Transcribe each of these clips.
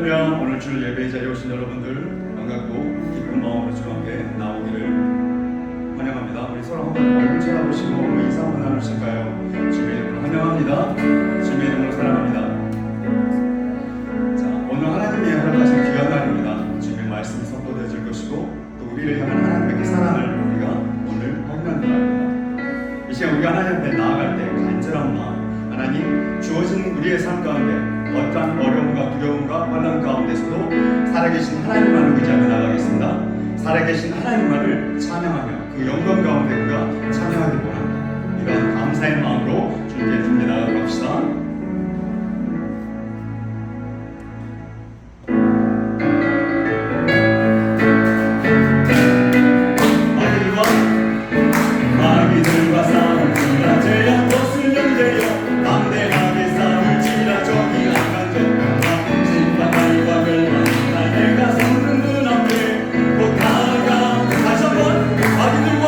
할렐루야. 오늘 주 예배 자리에 오신 여러분들 반갑고 기쁜 마음으로 주와 함께 나오기를 환영합니다. 우리 서로 한번 얼굴 쳐다보시고 인사 한번 나누실까요? 주의 이름으로 환영합니다. 주의 이름으로 사랑합니다. 자, 오늘 하나님이 허락하신 귀한 날입니다. 주의 말씀이 선포되어질 것이고 또 우리를 향한 하나님의 사랑을 우리가 오늘 확인하는 날입니다. 이 시간 우리가 하나님 앞에 나아갈 때 간절한 마음, 하나님 주어진 우리의 삶 가운데 어떠한 어려움과 두려움과 환난 가운데서도 살아계신 하나님만을 의지하며 나가겠습니다. 살아계신 하나님만을 찬양하며 그 영광 가운데 우리가 찬양하기 원합니다. 이런 감사의 마음으로 주님께 준비 나가도록 합시다. 마귀들과 싸움 지라 제야 벗을 연대여 담대하게 싸울 지라 정의 악한 적병과 심판과 멸망과 내가 서는 눈앞에 곧 다가 다시 한번 마귀들과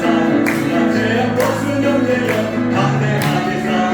싸움 지라 제야 벗을 연대여 담대하게 싸울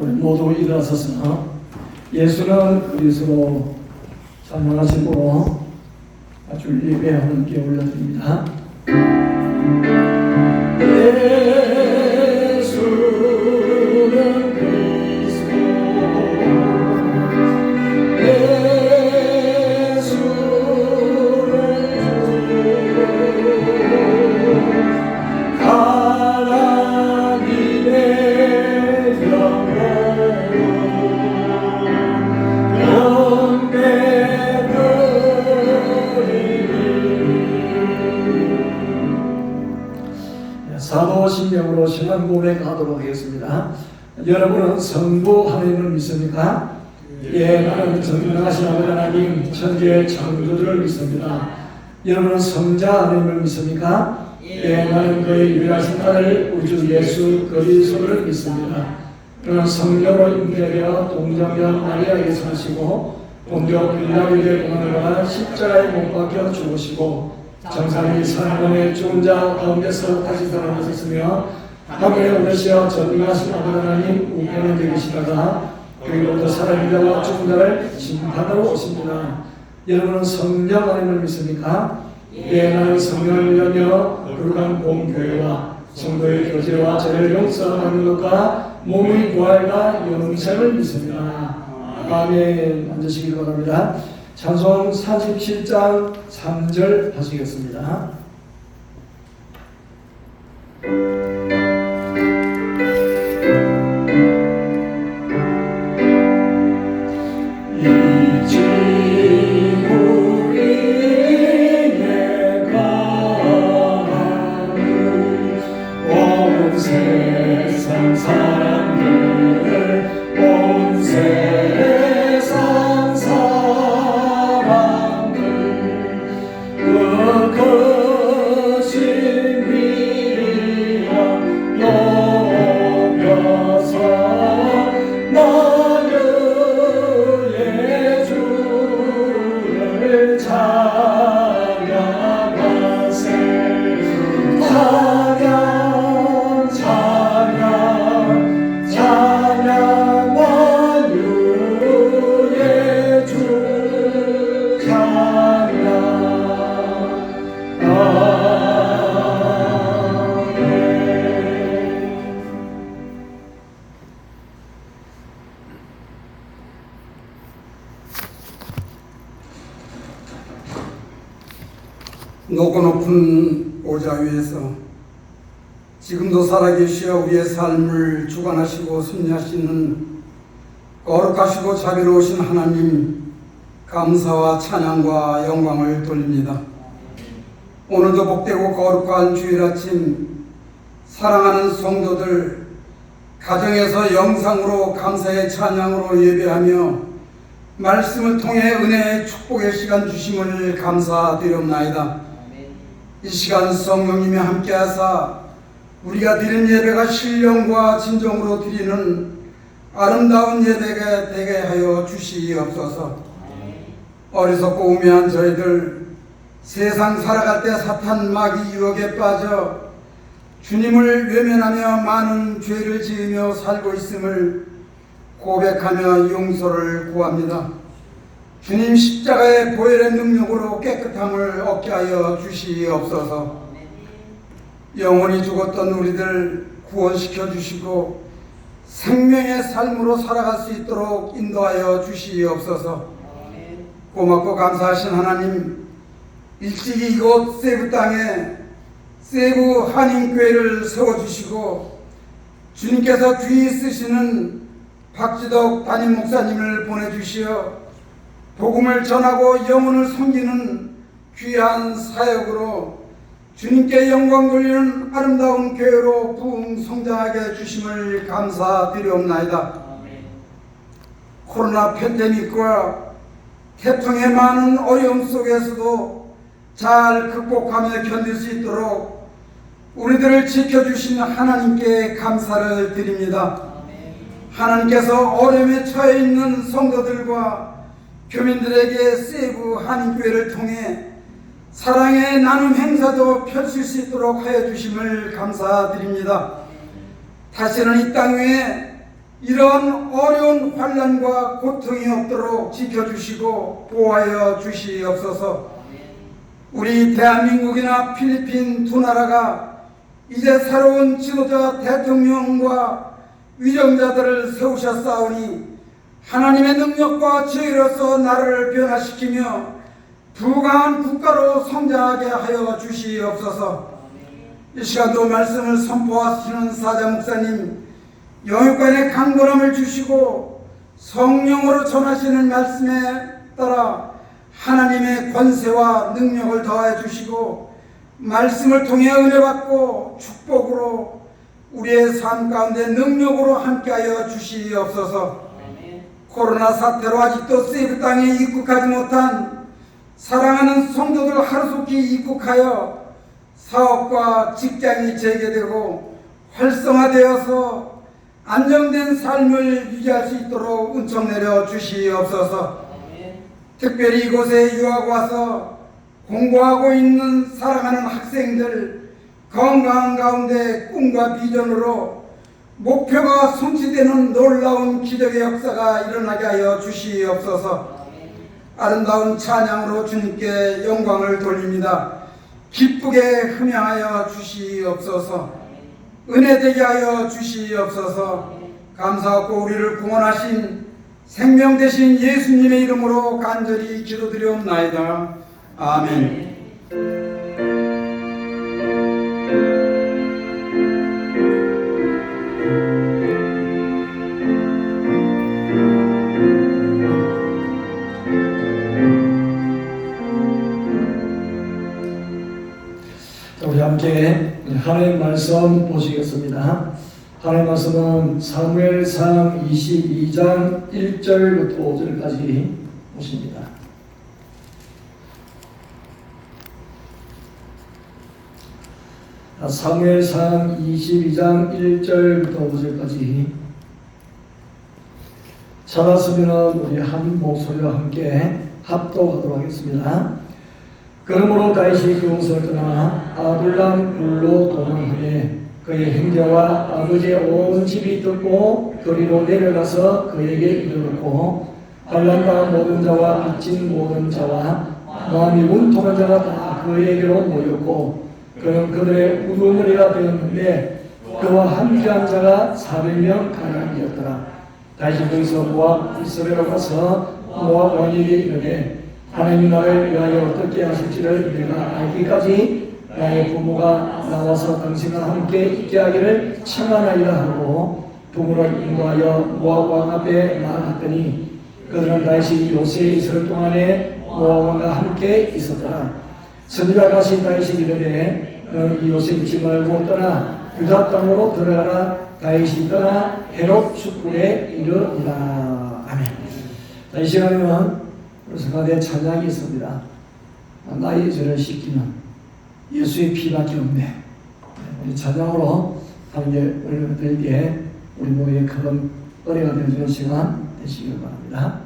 우리 모두 일어서서 예수는 그리스도 찬양하시고 주일 예배 함께 올려드립니다. 예수는 그리스도 사도신명으로 신앙 고백하도록 하겠습니다. 여러분은 성부 하나님을 믿습니까? 예, 나는 전능하신 아버지 하나님 천지의 창조주를 믿습니다. 여러분은 성자 하나님을 믿습니까? 예, 나는 그의 유일하신 아들 우주 예수 그리스도를 믿습니다. 그는 성령으로 잉태되어 동정녀 마리아에게 사시고 본디오 빌라도에게 고난을 받아 십자가에 못 박혀 죽으시고 정상이 사람의 죽은 자 가운데서 다시 살아나셨으며 하늘에 오르시어 전능하신 아버지 하나님 우편에 계시다가 그리로부터 살아있는 자와 죽은 자를 심판하러 오십니다. 여러분은 성령 하나님을 믿습니까? 예, 나는 성령을 믿으며 거룩한 공교회와 성도의 교제와 죄를 용서하는 것과 몸의 부활과 영생을 믿습니다. 아멘. 앉으시기 바랍니다. 찬송 47장 3절 하시겠습니다. 이제 우리의 가는 온 세상 사람들 온 세상 사람들 그 크신 위엄 높여서 나의 주를 찬양하세 찬양 찬양 찬양 만유의 주 찬양 아멘. 높고 높은 보좌 위에서 지금도 살아계시어 우리의 삶을 주관하시고 섭리하시는 거룩하시고 자비로우신 하나님, 감사와 찬양과 영광을 돌립니다. 오늘도 복되고 거룩한 주일 아침, 사랑하는 성도들 가정에서 영상으로 감사의 찬양으로 예배하며 말씀을 통해 은혜의 축복의 시간 주심을 감사드리옵나이다. 이 시간 성령님이 함께하사 우리가 드린 예배가 신령과 진정으로 드리는 아름다운 예배가 되게 하여 주시옵소서. 어리석고 우매한 저희들 세상 살아갈 때 사탄 마귀 유혹에 빠져 주님을 외면하며 많은 죄를 지으며 살고 있음을 고백하며 용서를 구합니다. 주님 십자가의 보혈의 능력으로 깨끗함을 얻게 하여 주시옵소서. 영원히 죽었던 우리들 구원시켜 주시고 생명의 삶으로 살아갈 수 있도록 인도하여 주시옵소서. 고맙고 감사하신 하나님, 일찍이 이곳 세부 땅에 세부 한인교회를 세워주시고 주님께서 귀히 쓰시는 박지덕 담임 목사님을 보내주시어 복음을 전하고 영혼을 섬기는 귀한 사역으로 주님께 영광 돌리는 아름다운 교회로 부흥 성장하게 해주심을 감사드리옵나이다. 코로나 팬데믹과 태풍의 많은 어려움 속에서도 잘 극복하며 견딜 수 있도록 우리들을 지켜주신 하나님께 감사를 드립니다. 하나님께서 어려움에 처해 있는 성도들과 교민들에게 세부 한인교회를 통해 사랑의 나눔 행사도 펼칠 수 있도록 하여 주심을 감사드립니다. 다시는 이 땅 위에 이런 어려운 환난과 고통이 없도록 지켜주시고 보호하여 주시옵소서. 우리 대한민국이나 필리핀 두 나라가 이제 새로운 지도자 대통령과 위정자들을 세우셨사오니 하나님의 능력과 지혜로서 나라를 변화시키며 부강한 국가로 성장하게 하여 주시옵소서. 이 시간도 말씀을 선포하시는 사자 목사님 영육간의 강건함을 주시고 성령으로 전하시는 말씀에 따라 하나님의 권세와 능력을 더하여 주시고 말씀을 통해 은혜 받고 축복으로 우리의 삶 가운데 능력으로 함께하여 주시옵소서. 코로나 사태로 아직도 세부 땅에 입국하지 못한 사랑하는 성도들 하루속히 입국하여 사업과 직장이 재개되고 활성화되어서 안정된 삶을 유지할 수 있도록 은총 내려 주시옵소서. 특별히 이곳에 유학 와서 공부하고 있는 사랑하는 학생들 건강한 가운데 꿈과 비전으로 목표가 성취되는 놀라운 기적의 역사가 일어나게 하여 주시옵소서. 아름다운 찬양으로 주님께 영광을 돌립니다. 기쁘게 흠양하여 주시옵소서. 은혜되게 하여 주시옵소서. 감사하고 우리를 구원하신 생명 되신 예수님의 이름으로 간절히 기도드리옵나이다. 아멘. 말씀 보시겠습니다. 하나님 말씀은 사무엘상 22장 1절부터 5절까지 보십니다. 사무엘상 22장 1절부터 5절까지 찾았으면 우리 한 목소리와 함께 합독하도록 하겠습니다. 그러므로 다윗이 그곳을 떠나 아둘람 굴로 도망하되 그의 형제와 아버지의 온 집이 듣고 그리로 내려가서 그에게 이르렀고 반란당한 모든 자와 빚진 모든 자와 마음이 운통한 자가 다 그에게로 모였고 그는 그들의 우두머리가 되었는데 그와 함께한 자가 400명 가량이었더라. 다시 거기서 모압 이스라엘로 가서 모압 왕에게 이르되 하나님이 나를 위하여 어떻게 하실지를 내가 알기까지 나의 부모가 나와서 당신과 함께 있게 하기를 청하나이다 하고 부모를 인도하여 모압 왕 앞에 나아갔더니 그들은 다시 요새에 있을 동안에 모압 왕과 함께 있었더라. 선지자 다시 다윗이 이르되 너는 이 요새 있지 말고 떠나 유다 땅으로 들어가라. 다윗이 떠나 헤롯 숫굴에 이르니라. 아멘. 자, 이 시간에는 성가대 찬양이 있습니다. 나의 죄를 씻기는 예수의 피밖에 없네. 우리 찬양으로 함께 올려드리기에 우리 모두의 큰 은혜가 되어주는 시간 되시길 바랍니다.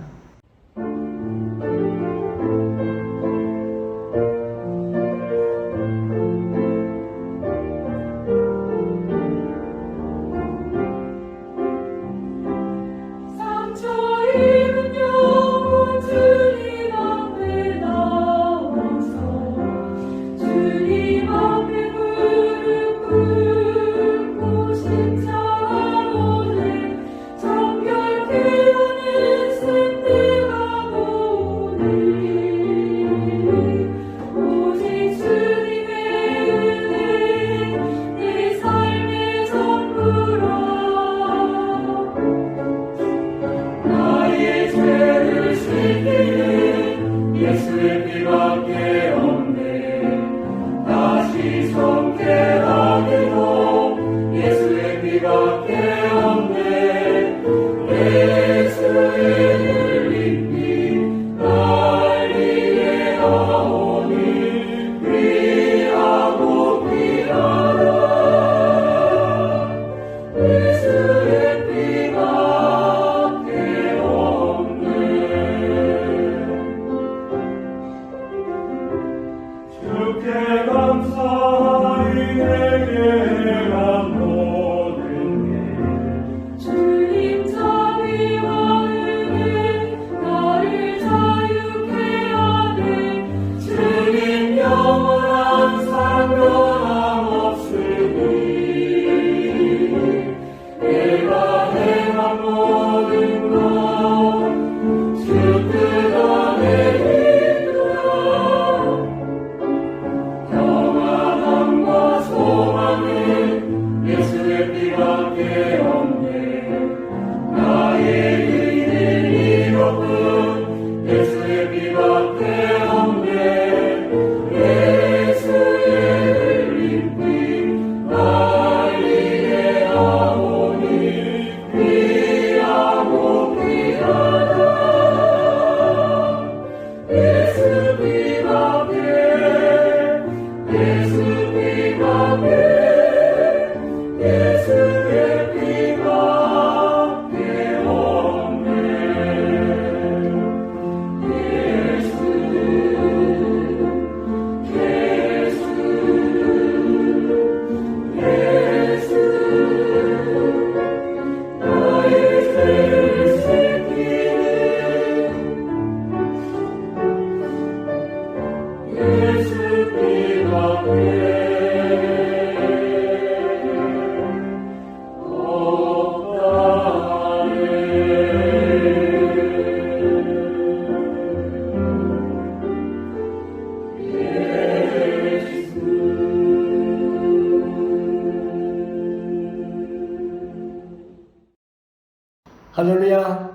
할렐루야.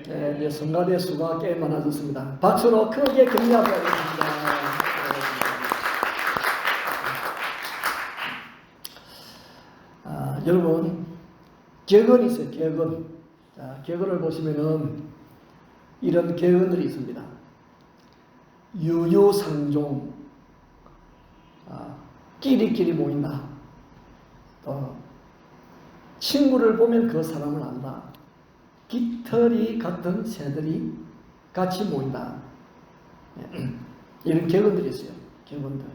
네, 이제 성가대 수가 꽤 많아졌습니다. 박수로 크게 격려하겠습니다. 여러분 격언이 있어요. 격언. 자, 격언을 보시면은 이런 격언들이 있습니다. 유유상종, 끼리끼리 모인다. 또 친구를 보면 그 사람을 안다. 깃털이 같은 새들이 같이 모인다. 이런 격언들이 있어요. 격언들.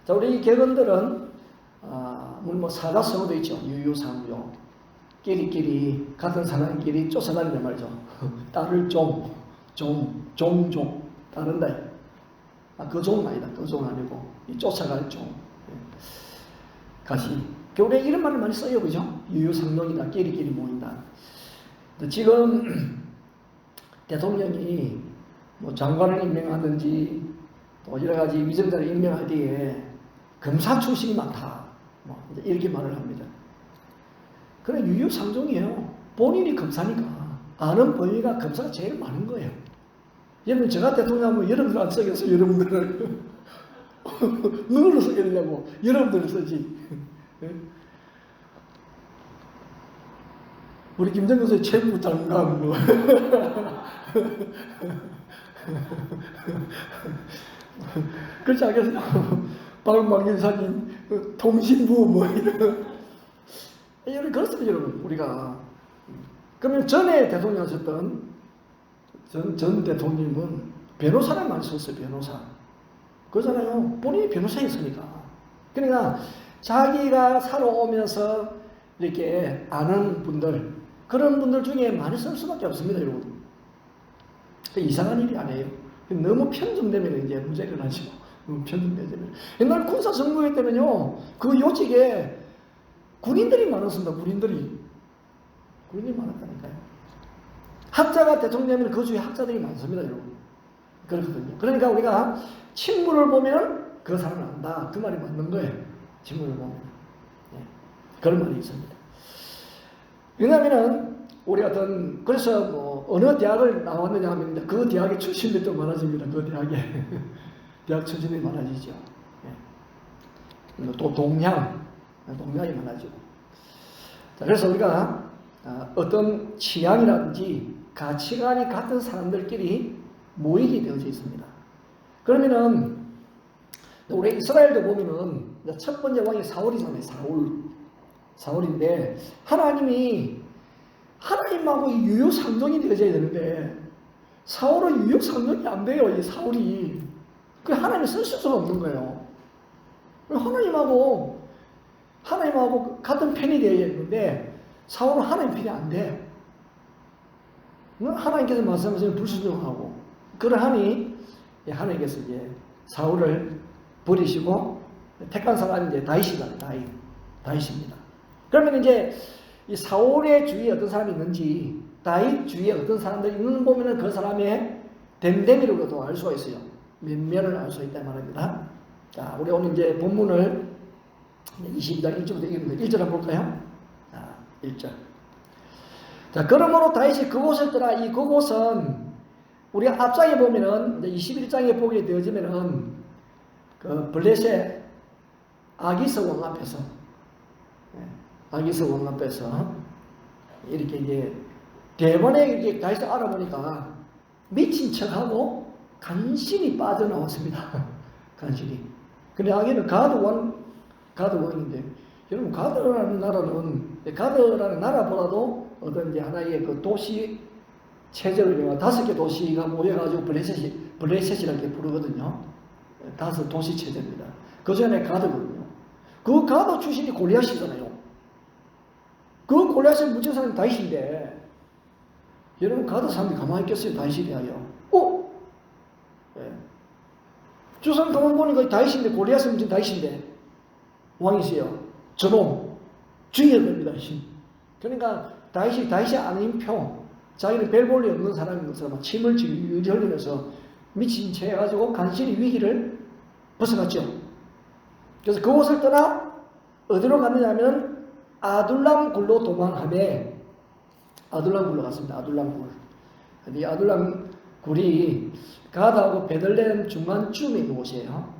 자, 우리 이 격언들은 물론 뭐 사자성어도 있죠. 유유상종. 끼리끼리 같은 사람끼리 쫓아다니는 말이죠. 딸을 종 따른다. 그 종은 아니다. 그 종은 아니고 이 쫓아갈 종. 같이. 겨울에 이런 말을 많이 써요, 그죠? 유유상종이다. 끼리끼리 모인다. 지금 대통령이 뭐 장관을 임명하든지 또 여러 가지 위정자를 임명하기에 검사 출신이 많다. 뭐 이렇게 말을 합니다. 그래 유유상종이에요. 본인이 검사니까 아는 범위가 검사가 제일 많은 거예요. 여러분 제가 대통령 하면 여러분들 안 쓰겠어. 여러분들을 누구를 쓰겠냐고. 여러분들을 쓰지. 우리 김정근 최고 장관 뭐 그렇지 않겠어요? 박만길 사진 통신부 뭐 이런 그렇습니다 여러분. 우리가 그러면 전에 대통령 하셨던 전 대통령은 변호사를 많이 썼어요. 변호사 그러잖아요. 본인이 변호사였으니까. 그러니까 자기가 살아오면서 이렇게 아는 분들 그런 분들 중에 많이 쓸 수밖에 없습니다 여러분. 이상한 일이 아니에요. 너무 편중되면 이제 문제가 일어나죠. 편중되면 옛날 군사 정부회 때면요 그 요직에 군인들이 많았습니다. 군인들이 많았다니까요. 학자가 대통령이면 그 주위에 학자들이 많습니다 여러분. 그렇거든요. 그러니까 우리가 친구를 보면 그 사람을 안다. 그 말이 맞는 거예요. 친구를 보면. 그런 말이 있습니다. 왜냐하면은 우리 그래서 뭐 어느 대학을 나왔느냐 하면 그 대학의 출신들이 좀 많아집니다. 그 대학에 대학 출신이 많아지죠. 또 동양이 많아지고. 자, 그래서 우리가 어떤 취향이라든지 가치관이 같은 사람들끼리 모이게 되어져 있습니다. 그러면은 우리 이스라엘도 보면은 첫 번째 왕이 사울이잖아요. 사울인데 하나님하고 유유상종이 되어져야 되는데 사울은 유유상종이 안 돼요. 이 사울이 그 하나님을 쓸 수가 없는 거예요. 하나님하고 같은 편이 되어야 되는데 사울은 하나님 편이 안 돼. 하나님께서 말씀하시면 불순종하고 그러하니 하나님께서 이제 사울을 버리시고 택한 사람이 이제 다윗입니다. 그러면 이제 이 사울의 주위에 어떤 사람이 있는지 다윗 주위에 어떤 사람들이 있는 보면은 그 사람의 됨됨이로도 알 수가 있어요. 면면을 알 수 있다 말입니다. 자, 우리 오늘 이제 본문을 22장 1절부터 읽는데 1절 한번 볼까요? 자, 1절. 자, 그러므로 다윗이 그곳을 떠나 이 그곳은 우리가 앞장에 보면은 21장에 보게 되어지면은 그 블레셋 아기스 왕 앞에서 이렇게 이제 대번에 이렇게 다윗을 알아보니까 미친 척하고 간신히 빠져나왔습니다. 간신히. 근데 아기는 가드 왕인데 여러분 가드라는 나라보다도 어떤 이제 하나의 그 도시 체제를 5개 도시가 모여가지고 블레셋이라는 게 부르거든요. 5 도시 체제입니다. 그 전에 가드거든요. 그 가드 출신이 골리앗이잖아요. 그 골리앗을 무찌른 사람이 다윗인데 여러분 가드 사람들이 가만히 있겠어요? 다윗에 대하여. 주상 가만 보니까 다윗인데 골리앗을 무찌른 다윗인데 왕이세요. 저놈 죽여야 됩니다. 그러니까 다윗이 아닌 표 자기는 별 볼일 없는 사람인 것처럼 침을 질질 흘리면서 미친 채 해가지고 간신히 위기를 벗어났죠. 그래서 그곳을 떠나 어디로 갔느냐 하면 아둘람 굴로 도망하며 아둘람 굴로 갔습니다. 아둘람 굴. 이 아둘람 굴이 가드하고 베들레헴 중간쯤에 있는 곳이에요.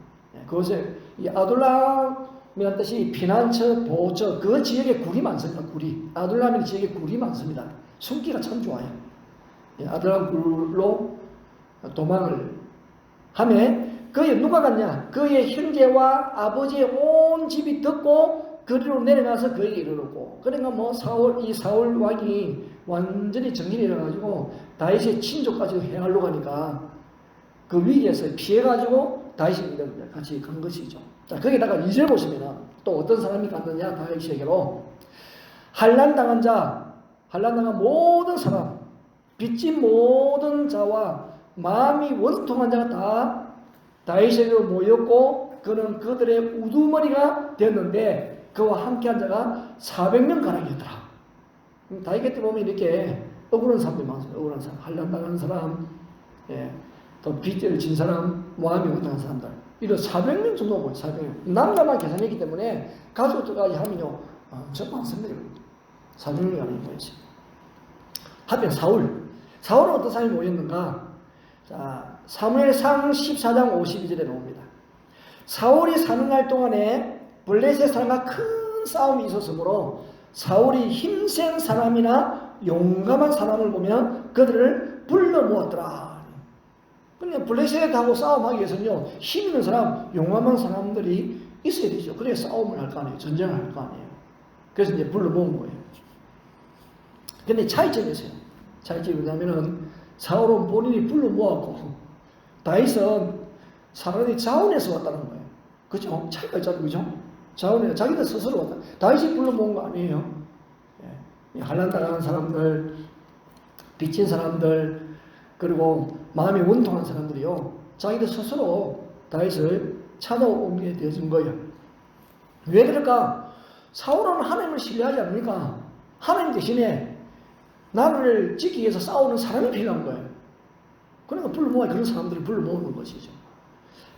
그곳에 이 아둘람 이란 뜻이 피난처, 보호처, 그 지역에 굴이 많습니다. 굴이. 아둘람의 지역에 굴이 많습니다. 숨기가 참 좋아요. 아둘람 굴로 도망을 하며 그의 누가 갔냐? 그의 형제와 아버지의 온 집이 듣고 그리로 내려가서 그에게 이르렀고, 그러니까 뭐 이 사울 왕이 완전히 정신이 일어나가지고 다윗의 친족까지 해하려고 가니까 그 위기에서 피해가지고 다윗이 같이 간 것이죠. 자, 거기다가 2절 보시면 또 어떤 사람이 갔느냐? 다윗에게로 환난당한 자, 환난당한 모든 사람, 빚진 모든 자와 마음이 원통한 자가 다 다윗에게로 모였고, 그는 그들의 우두머리가 되었는데 그와 함께한 자가 400명가량이었더라. 다윗 때 보면 이렇게 억울한 사람들이 많습니다. 억울한 사람, 환난당한 사람, 또 빚을 진 사람, 마음이 원통한 사람들, 이런 400명 정도 보여요. 400명. 남자만 계산했기 때문에 가족들까지 하면요, 엄청 많습니다. 400명가량이 모였어요. 한편 사울은 어떤 사람이 모였는가? 자, 사무엘상 14장 52절에 나옵니다. 사울이 사는 날 동안에 블레셋 사람과 큰 싸움이 있었으므로 사울이 힘센 사람이나 용감한 사람을 보면 그들을 불러 모았더라. 그러니까 블레셋하고 싸움하기 위해서는요, 힘 있는 사람, 용감한 사람들이 있어야 되죠. 그래야 싸움을 할 거 아니에요. 전쟁을 할 거 아니에요. 그래서 이제 불러 모은 거예요. 근데 차이점이 있어요. 차이점이 뭐냐면은 사울은 본인이 불러 모았고 다윗은 사람이 자원해서 왔다는 거예요. 그죠? 차이가 있잖아요. 그죠? 자원해, 자기들 스스로 왔다. 다윗이 불러 모은 거 아니에요. 환난당하는 사람들, 빚진 사람들, 그리고 마음이 원통한 사람들이요, 자기들 스스로 다윗을 찾아오게 되어진 거예요. 왜 그럴까? 사울은 하나님을 신뢰하지 않으니까 하나님 대신에 나를 지키기 위해서 싸우는 사람이 필요한 거예요. 그러니까 불러 모아 그런 사람들을 불러 모으는 것이죠.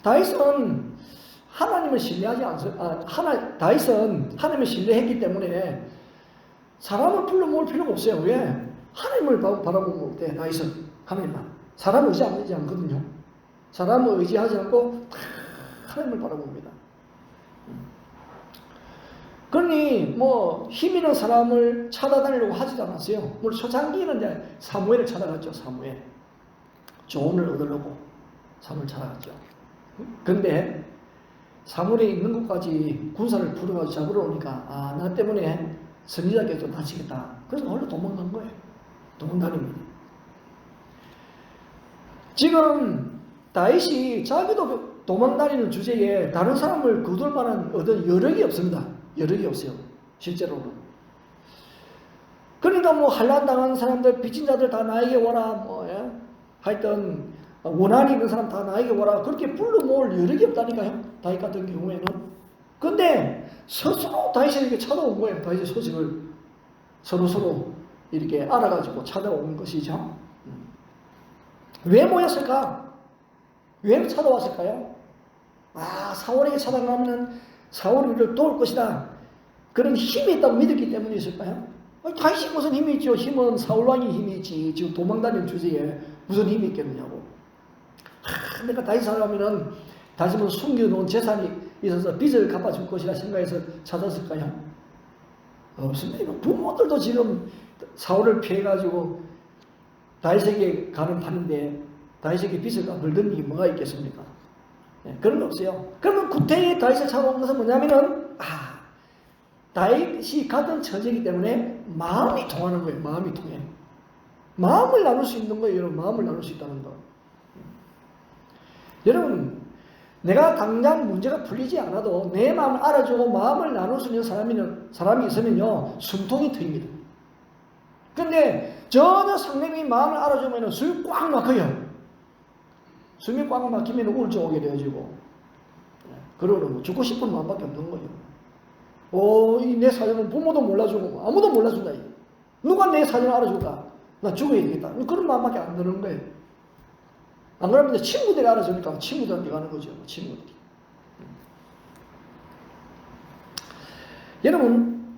다윗은 하나님을 신뢰하지 다윗은 하나님을 신뢰했기 때문에 사람을 불러 모을 필요가 없어요. 왜? 하나님을 바라보고 때 다윗은 하나님만. 사람을 의지하지 않거든요. 사람을 의지하지 않고 다 하나님을 바라봅니다. 그러니 뭐 힘 있는 사람을 찾아다니려고 하지도 않았어요. 물론 초창기는 이제 사무엘을 찾아갔죠. 사무엘. 조언을 얻으려고 사무엘 찾아갔죠. 근데 사무엘이 있는 곳까지 군사를 풀어가지고 잡으러 오니까 나 때문에 선지자께 좀 다치겠다. 그래서 홀로 도망간 거예요. 도망다닙니다. 지금 다윗이 자기도 도망다니는 주제에 다른 사람을 거둘 만한 어떤 여력이 없습니다. 여력이 없어요. 실제로는. 그러니까 뭐 환난당한 사람들, 빚진 자들 다 나에게 와라. 하여튼 원한이 있는 사람 다 나에게 와라. 그렇게 불러 모을 여력이 없다니까요. 다윗 같은 경우에는. 근데 스스로 다윗에게 찾아온 거예요. 다윗의 소식을 서로 이렇게 알아가지고 찾아온 것이죠. 왜 모였을까? 왜 찾아왔을까요? 사울에게 찾아가면 사울이 우리를 도울 것이다. 그런 힘이 있다고 믿었기 때문이었을까요? 다윗이 무슨 힘이 있죠? 힘은 사울왕이 힘이 있지. 지금 도망다니는 주제에 무슨 힘이 있겠느냐고. 내가 다윗 사람이면 다시 숨겨놓은 재산이 있어서 빚을 갚아줄 것이라 생각해서 찾았을까요? 없습니다. 부모들도 지금 사울을 피해가지고 다윗에게 가는 판인데 다윗에게 빚을 갚을 일이 뭐가 있겠습니까? 그런 거 없어요. 그러면 구태에 다윗을 찾아온 것은 뭐냐면은 다윗이 같은 처지이기 때문에 마음이 통하는 거예요. 마음이 통해. 마음을 나눌 수 있는 거예요. 여러분, 마음을 나눌 수 있다는 거. 여러분, 내가 당장 문제가 풀리지 않아도 내 마음을 알아주고 마음을 나눌 수 있는 사람이 있으면요, 숨통이 트입니다. 근데 전혀 상대방이 마음을 알아주면 숨이 꽉 막혀요. 숨이 꽉 막히면 우울증 오게 되어지고, 그러고 죽고 싶은 마음밖에 없는 거예요. 내 사정은 부모도 몰라주고 아무도 몰라준다. 누가 내 사정을 알아줄까? 나 죽어야 되겠다. 그런 마음밖에 안 드는 거예요. 안 그러면 이제 친구들이 알아주니까 친구들한테 가는 거죠. 친구들이. 여러분,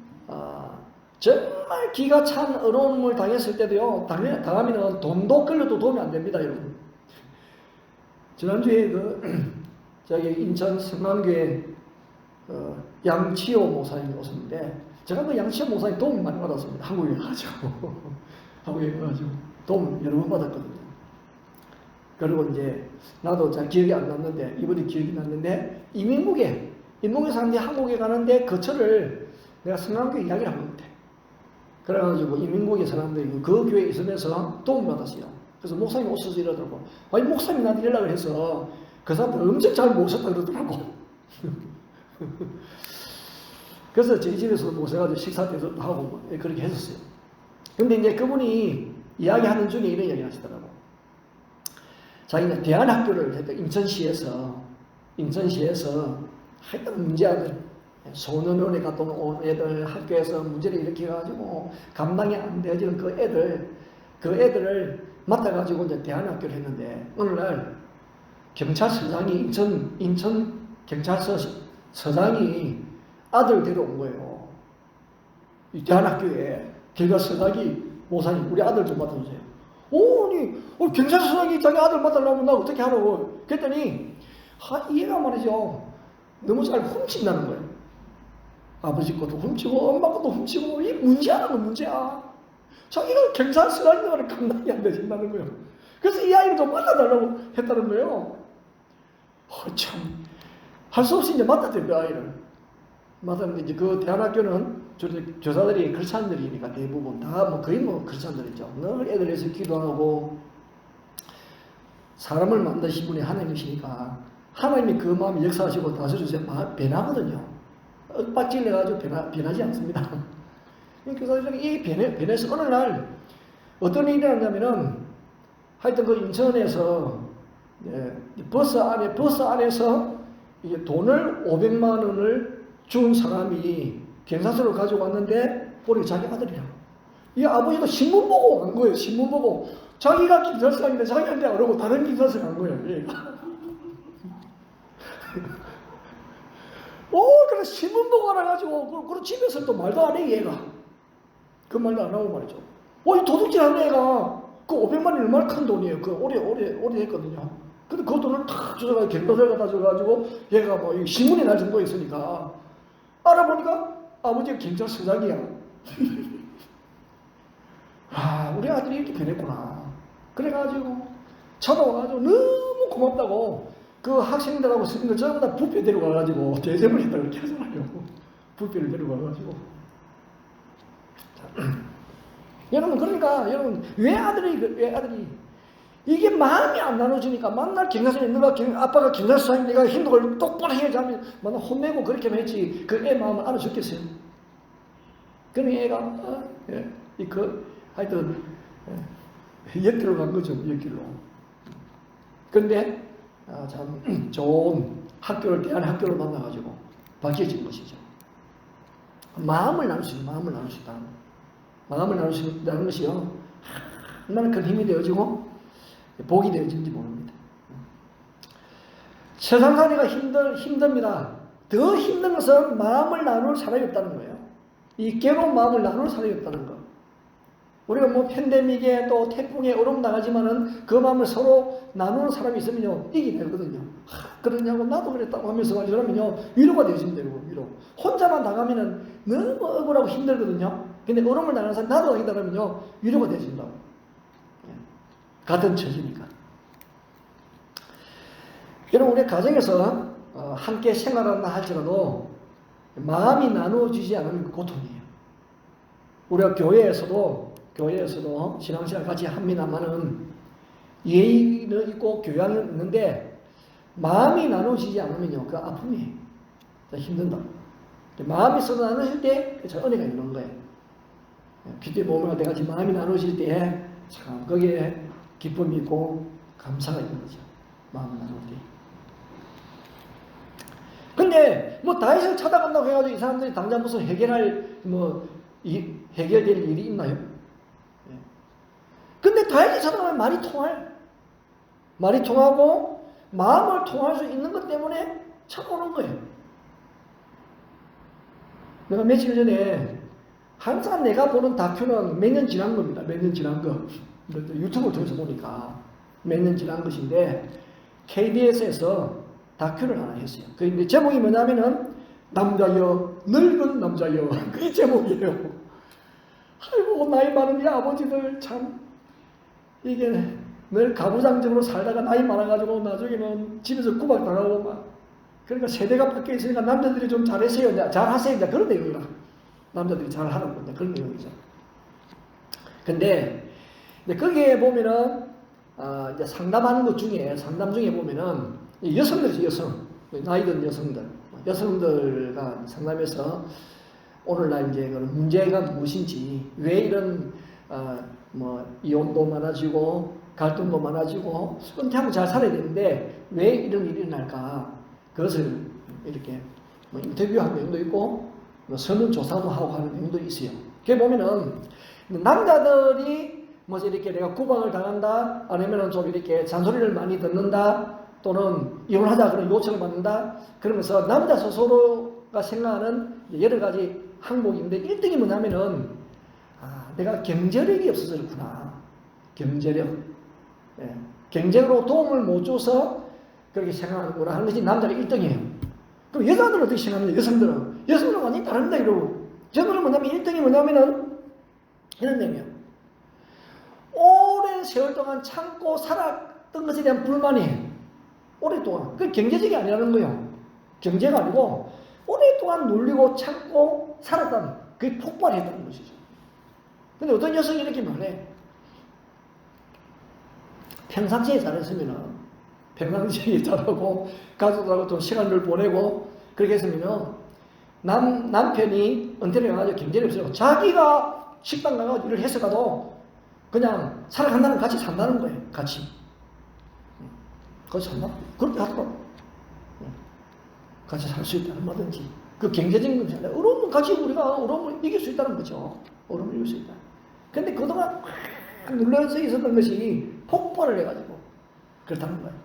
정말 기가 찬 어려움을 당했을 때도요, 당하면 돈도 끌려도 도움이 안 됩니다, 여러분. 지난주에 저기 인천 성남교회 양치호 목사님이 오셨는데 제가 그 양치호 목사님 도움 많이 받았습니다. 한국에 가가지고 한국에 가가지고 도움 여러 번 받았거든요. 그리고 이제 나도 잘 기억이 안 났는데 이번에 기억이 났는데 이민국에 사람들이 한국에 가는데 거처를 내가 성남교회 이야기를 한 건데 그래가지고 이민국의 사람들이 그 교회에 있으면서 도움 받았어요. 그래서 목사님 오셔서 이러더라고. 아니 목사님이 나한테 연락을 해서 그 사람들 엄청 잘 모셨다 그러더라고. 그래서 저희 집에서 모셔가지고 식사 대접도 하고 그렇게 했었어요. 근데 이제 그분이 이야기하는 중에 이런 이야기 하시더라고. 자기는 대안학교를 했다. 인천시에서 하여튼 문제아들 소년원에 갔던 온 애들 학교에서 문제를 일으켜가지고 감당이 안 되어지는 그 애들을 맡아가지고 이제 대안학교를 했는데 오늘날 경찰서장이 인천 경찰서장이 아들 데려온 거예요. 이 대안학교에 경찰서장이 목사님 우리 아들 좀 맡아주세요. 아니 경찰서장이 자기 아들 맡으려면 나 어떻게 하라고 그랬더니 얘가 말이죠 너무 잘 훔친다는 거예요. 아버지 것도 훔치고 엄마 것도 훔치고 이 문제라는 건 문제야. 자기가 경찰서장인 거는 감당이 안 되신다는 거예요. 그래서 이 아이를 좀 맡아달라고 했다는 거예요. 참 할 수 없이 이제 맡았대요. 그 아이를 맡았는데 이제 그 대안학교는 교사들이 크리스찬들이니까 대부분 다 거의 크리스찬들이죠. 늘 애들에서 기도하고 사람을 만드신 분이 하나님이시니까 하나님이 그 마음에 역사하시고 다스려주세요. 변하거든요. 엇박질내가지고 변하지 않습니다. 교사들이 변해서 어느 날 어떤 일이 일어나냐면은 하여튼 그 인천에서 버스 안에서 이게 돈을 500만 원을 준 사람이 경찰서로 가지고 왔는데 보니까 자기 아들이야. 이 아버지도 신문 보고 간 거예요. 신문 보고 자기가 경찰서장인데 자기한테 안 오고 다른 경찰서 간 거예요. 얘가. 그래 신문 보고 알아가지고 그리고 집에서 또 말도 안 해 얘가. 그 말도 안 하고 말이죠. 이 도둑질 하는 애가 그 500만 원이 얼마나 큰 돈이에요. 그 오래 했거든요. 근데 그 돈을 탁 주워가지고 경찰서에 갖다 줘가지고 얘가 뭐 신문에 날 정도에 있으니까 알아보니까 아버지가 경찰서장이야. 우리 아들이 이렇게 변했구나. 그래가지고 찾아와가지고 너무 고맙다고 그 학생들하고 스님들 전부 다 뷔페 데려가가지고 대접을 했다 그렇게 하잖아요. 뷔페를 데려가가지고. 여러분 그러니까 여러분 왜 아들이 이게 마음이 안 나눠지니까 만날 경찰서에 너가 아빠가 경찰서장이 내가 행동을 똑바로 해야지 하면 만날 혼내고 그렇게만 했지 그 애 마음을 알아줬겠어요. 그럼 애가 하여튼 역길로 간 거죠. 역길로. 그런데 참 좋은 대안학교를 만나가지고 바뀌어진 것이죠. 마음을 나눌 수 있다. 마음을 나눌 수 있다는 것이요. 얼마나 큰 힘이 되어지고 복이 되어지는지 모릅니다. 세상 살이가 힘듭니다. 더 힘든 것은 마음을 나눌 사람이 없다는 거예요. 이 괴로운 마음을 나눌 사람이 없다는 거. 우리가 팬데믹에 또 태풍에 어려움 당하지만은 그 마음을 서로 나누는 사람이 있으면요 이기게 되거든요. 그러냐고 나도 그랬다고 하면서 말이라면요 위로가 되어지면 되고 위로. 혼자만 당하면은 너무 억울하고 힘들거든요. 근데 어려움을 당하는 사람 나도 아니다 그러면요 위로가 되어진다고. 같은 처지니까. 여러분 우리 가정에서 함께 생활한다 할지라도 마음이 나누어지지 않으면 고통이에요. 우리가 교회에서도 신앙생활 같이 합니다만은 예의는 있고 교양은 있는데 마음이 나누어지지 않으면요 그 아픔이 힘든다. 마음이 서로 나누어질 때 저 은혜가 있는 거예요. 기도의 몸을 내가 지금 마음이 나누어질 때 참 거기에 기쁨이 있고 감사가 있는 거죠. 마음을 나눌 때. 근데 다윗을 찾아간다고 해가지고 이 사람들이 당장 무슨 해결될 일이 있나요? 근데 다윗이 찾아가면 말이 통하고 마음을 통할 수 있는 것 때문에 찾아오는 거예요. 내가 며칠 전에 항상 내가 보는 다큐는 몇 년 지난 겁니다. 몇 년 지난 거. 유튜브를 통해서 보니까 몇 년 지난 것인데 KBS에서 다큐를 하나 했어요. 근데 제목이 뭐냐면은 남자여, 늙은 남자여. 그게 제목이에요. 아이고, 나이 많은 이 아버지들 참, 이게 늘 가부장적으로 살다가 나이 많아가지고 나중에는 집에서 구박당하고 막, 그러니까 세대가 바뀌어 있으니까 남자들이 좀 잘하세요. 잘하세요. 이제 그런 내용이라. 남자들이 잘하라고. 이제 그런 내용이죠. 근데, 거기에 보면은, 이제 상담하는 것 중에, 상담 중에 보면은, 여성들이죠, 여성. 나이 든 여성들. 여성들과 상담해서 오늘날 이제 그런 문제가 무엇인지, 왜 이런, 이혼도 많아지고, 갈등도 많아지고, 은퇴하면 잘 살아야 되는데, 왜 이런 일이 일어날까? 그것을 이렇게 인터뷰하는 내용도 있고, 설문조사도 하고 하는 내용도 있어요. 그게 보면은, 남자들이 이렇게 내가 구박을 당한다, 아니면은 좀 이렇게 잔소리를 많이 듣는다, 또는 이혼하자 그런 요청을 받는다, 그러면서 남자 스스로가 생각하는 여러 가지 항목인데, 1등이 뭐냐면은, 내가 경제력이 없어서 그렇구나. 경제력. 예. 경제로 도움을 못 줘서 그렇게 생각하는구나 하는 것이 남자가 1등이에요. 그럼 여자들은 어떻게 생각하느냐, 여성들은 완전히 다릅니다, 이러고. 저들은 뭐냐면, 1등이 뭐냐면은, 이런 내용이에요. 오랜 세월 동안 참고 살았던 것에 대한 불만이 오랫동안, 그 경제적이 아니라는 거예요. 경제가 아니고, 오랫동안 눌리고 참고 살았다는, 그게 폭발했다는 것이죠. 근데 어떤 여성이 이렇게 말해. 평상시에 잘했으면은, 평상시에 잘하고, 가족들하고 좀 시간을 보내고, 그렇게 했으면은, 남편이 은퇴를 해가지고 경제력이 없어요. 자기가 식당 가가지고 일을 해서 가도, 그냥 살아간다는 같이 산다는 거예요. 같이. 같이 산다? 그렇게 하더라고. 같이 살 수 있다. 얼마든지. 그 경제적인 문제 아니라 어려우면 같이 우리가 어려움을 이길 수 있다는 거죠. 어려움을 이길 수 있다. 근데 그동안 막 눌러서 있었던 것이 폭발을 해가지고 그렇다는 거예요.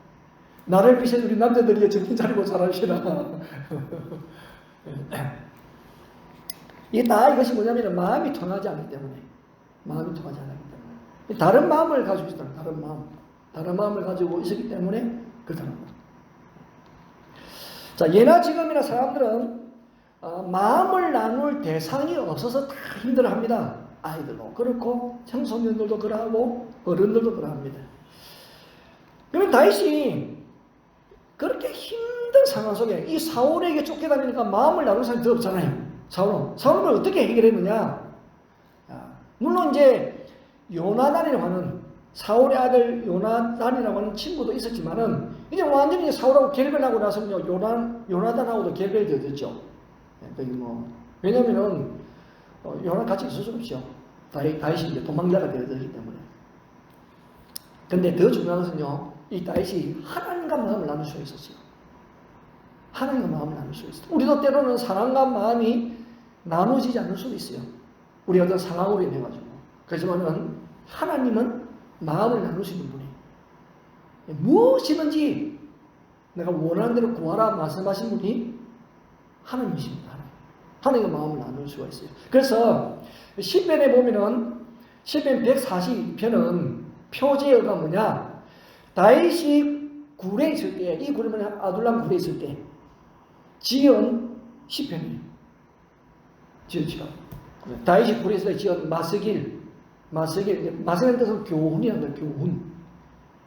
나를 비롯해 우리 남자들이 정신 차리고 잘하시라. 이게 다 이것이 뭐냐면 마음이 통하지 않기 때문에. 마음이 통하지 않기 때문에. 다른 마음을 가지고 있다. 다른 마음. 다른 마음을 가지고 있었기 때문에 그렇다는 거예요. 자, 예나 지금이나 사람들은 마음을 나눌 대상이 없어서 다 힘들어합니다. 아이들도 그렇고 청소년들도 그러하고 어른들도 그러합니다. 그러면 다윗이 그렇게 힘든 상황 속에 이 사울에게 쫓겨다니니까 마음을 나눌 사람이 더 없잖아요. 사울은 어떻게 해결했느냐? 물론 이제 요나단이라고 하는 사울의 아들 요나단이라고 하는 친구도 있었지만은 이제 완전히 사울하고 결별하고 나서는요 요나단하고도 결별되었죠. 왜냐면은 요나단 같이 있을 수 없죠. 다윗이 이제 도망자가 되었기 때문에. 근데 더 중요한 것은요, 이 다윗이 하나님과 마음을 나눌 수 있었어요. 하나님과 마음을 나눌 수 있어요. 우리도 때로는 사랑과 마음이 나누어지지 않을 수도 있어요. 우리 어떤 상황으로 인해가지고. 그렇지만은 하나님은 마음을 나눌 수 있는 분이에요. 무엇이든지 내가 원하는 대로 구하라 말씀하신 분이 하나님이십니다. 하나님과 마음을 나눌 수가 있어요. 그래서 시편에 보면은 시편 142편은 표제어가 뭐냐? 다윗이 굴에 있을 때, 이 굴은 아둘람 굴에 있을 때 지은 시편이에요. 다윗이 굴에 있을 때 지은 마스길 뜻은 교훈이란다. 교훈.